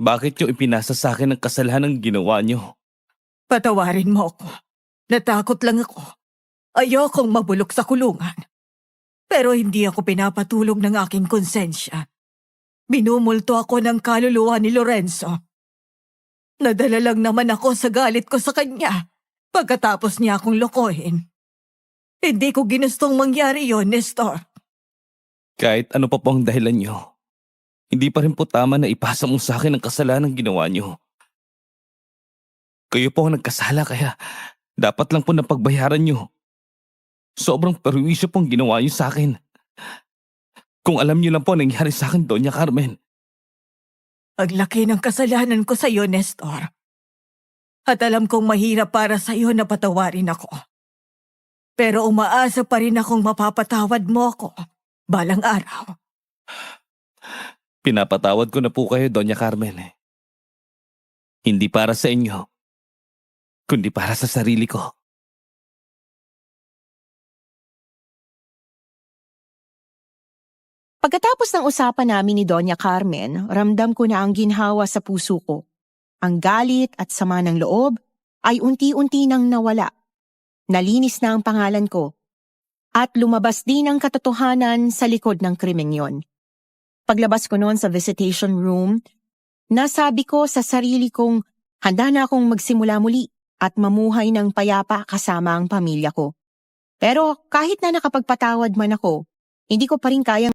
Speaker 2: Bakit niyo ipinasa sa akin ang kasalanan ng ginawa niyo?
Speaker 5: Patawarin mo ako. Natakot lang ako. Ayokong mabulok sa kulungan. Pero hindi ako pinapatulog ng aking konsensya. Minumulto ako ng kaluluwa ni Lorenzo. Nadala lang naman ako sa galit ko sa kanya pagkatapos niya akong lokohin. Hindi ko ginustong mangyari yon, Nestor.
Speaker 2: Kahit ano pa po ang dahilan niyo, hindi pa rin po tama na ipasa mo sa akin ang kasalanan ng ginawa niyo. Kayo po ang nagkasala kaya dapat lang po napagbayaran niyo. Sobrang perwisyo pong ginawa niyo sa akin. Kung alam niyo lang po ang nangyari sa akin, Doña Carmen.
Speaker 5: Ang laki ng kasalanan ko sa iyo, Nestor. At alam kong mahirap para sa iyo na patawarin ako. Pero umaasa pa rin akong mapapatawad mo ako balang araw.
Speaker 2: Pinapatawad ko na po kayo, Doña Carmen. Hindi para sa inyo, kundi para sa sarili ko.
Speaker 3: Pagkatapos ng usapan namin ni Doña Carmen, ramdam ko na ang ginhawa sa puso ko. Ang galit at sama ng loob ay unti-unti nang nawala. Nalinis na ang pangalan ko. At lumabas din ang katotohanan sa likod ng krimeng yon. Paglabas ko noon sa visitation room, nasabi ko sa sarili kong handa na akong magsimula muli at mamuhay ng payapa kasama ang pamilya ko. Pero kahit na nakapagpatawad man ako, hindi ko pa rin kayang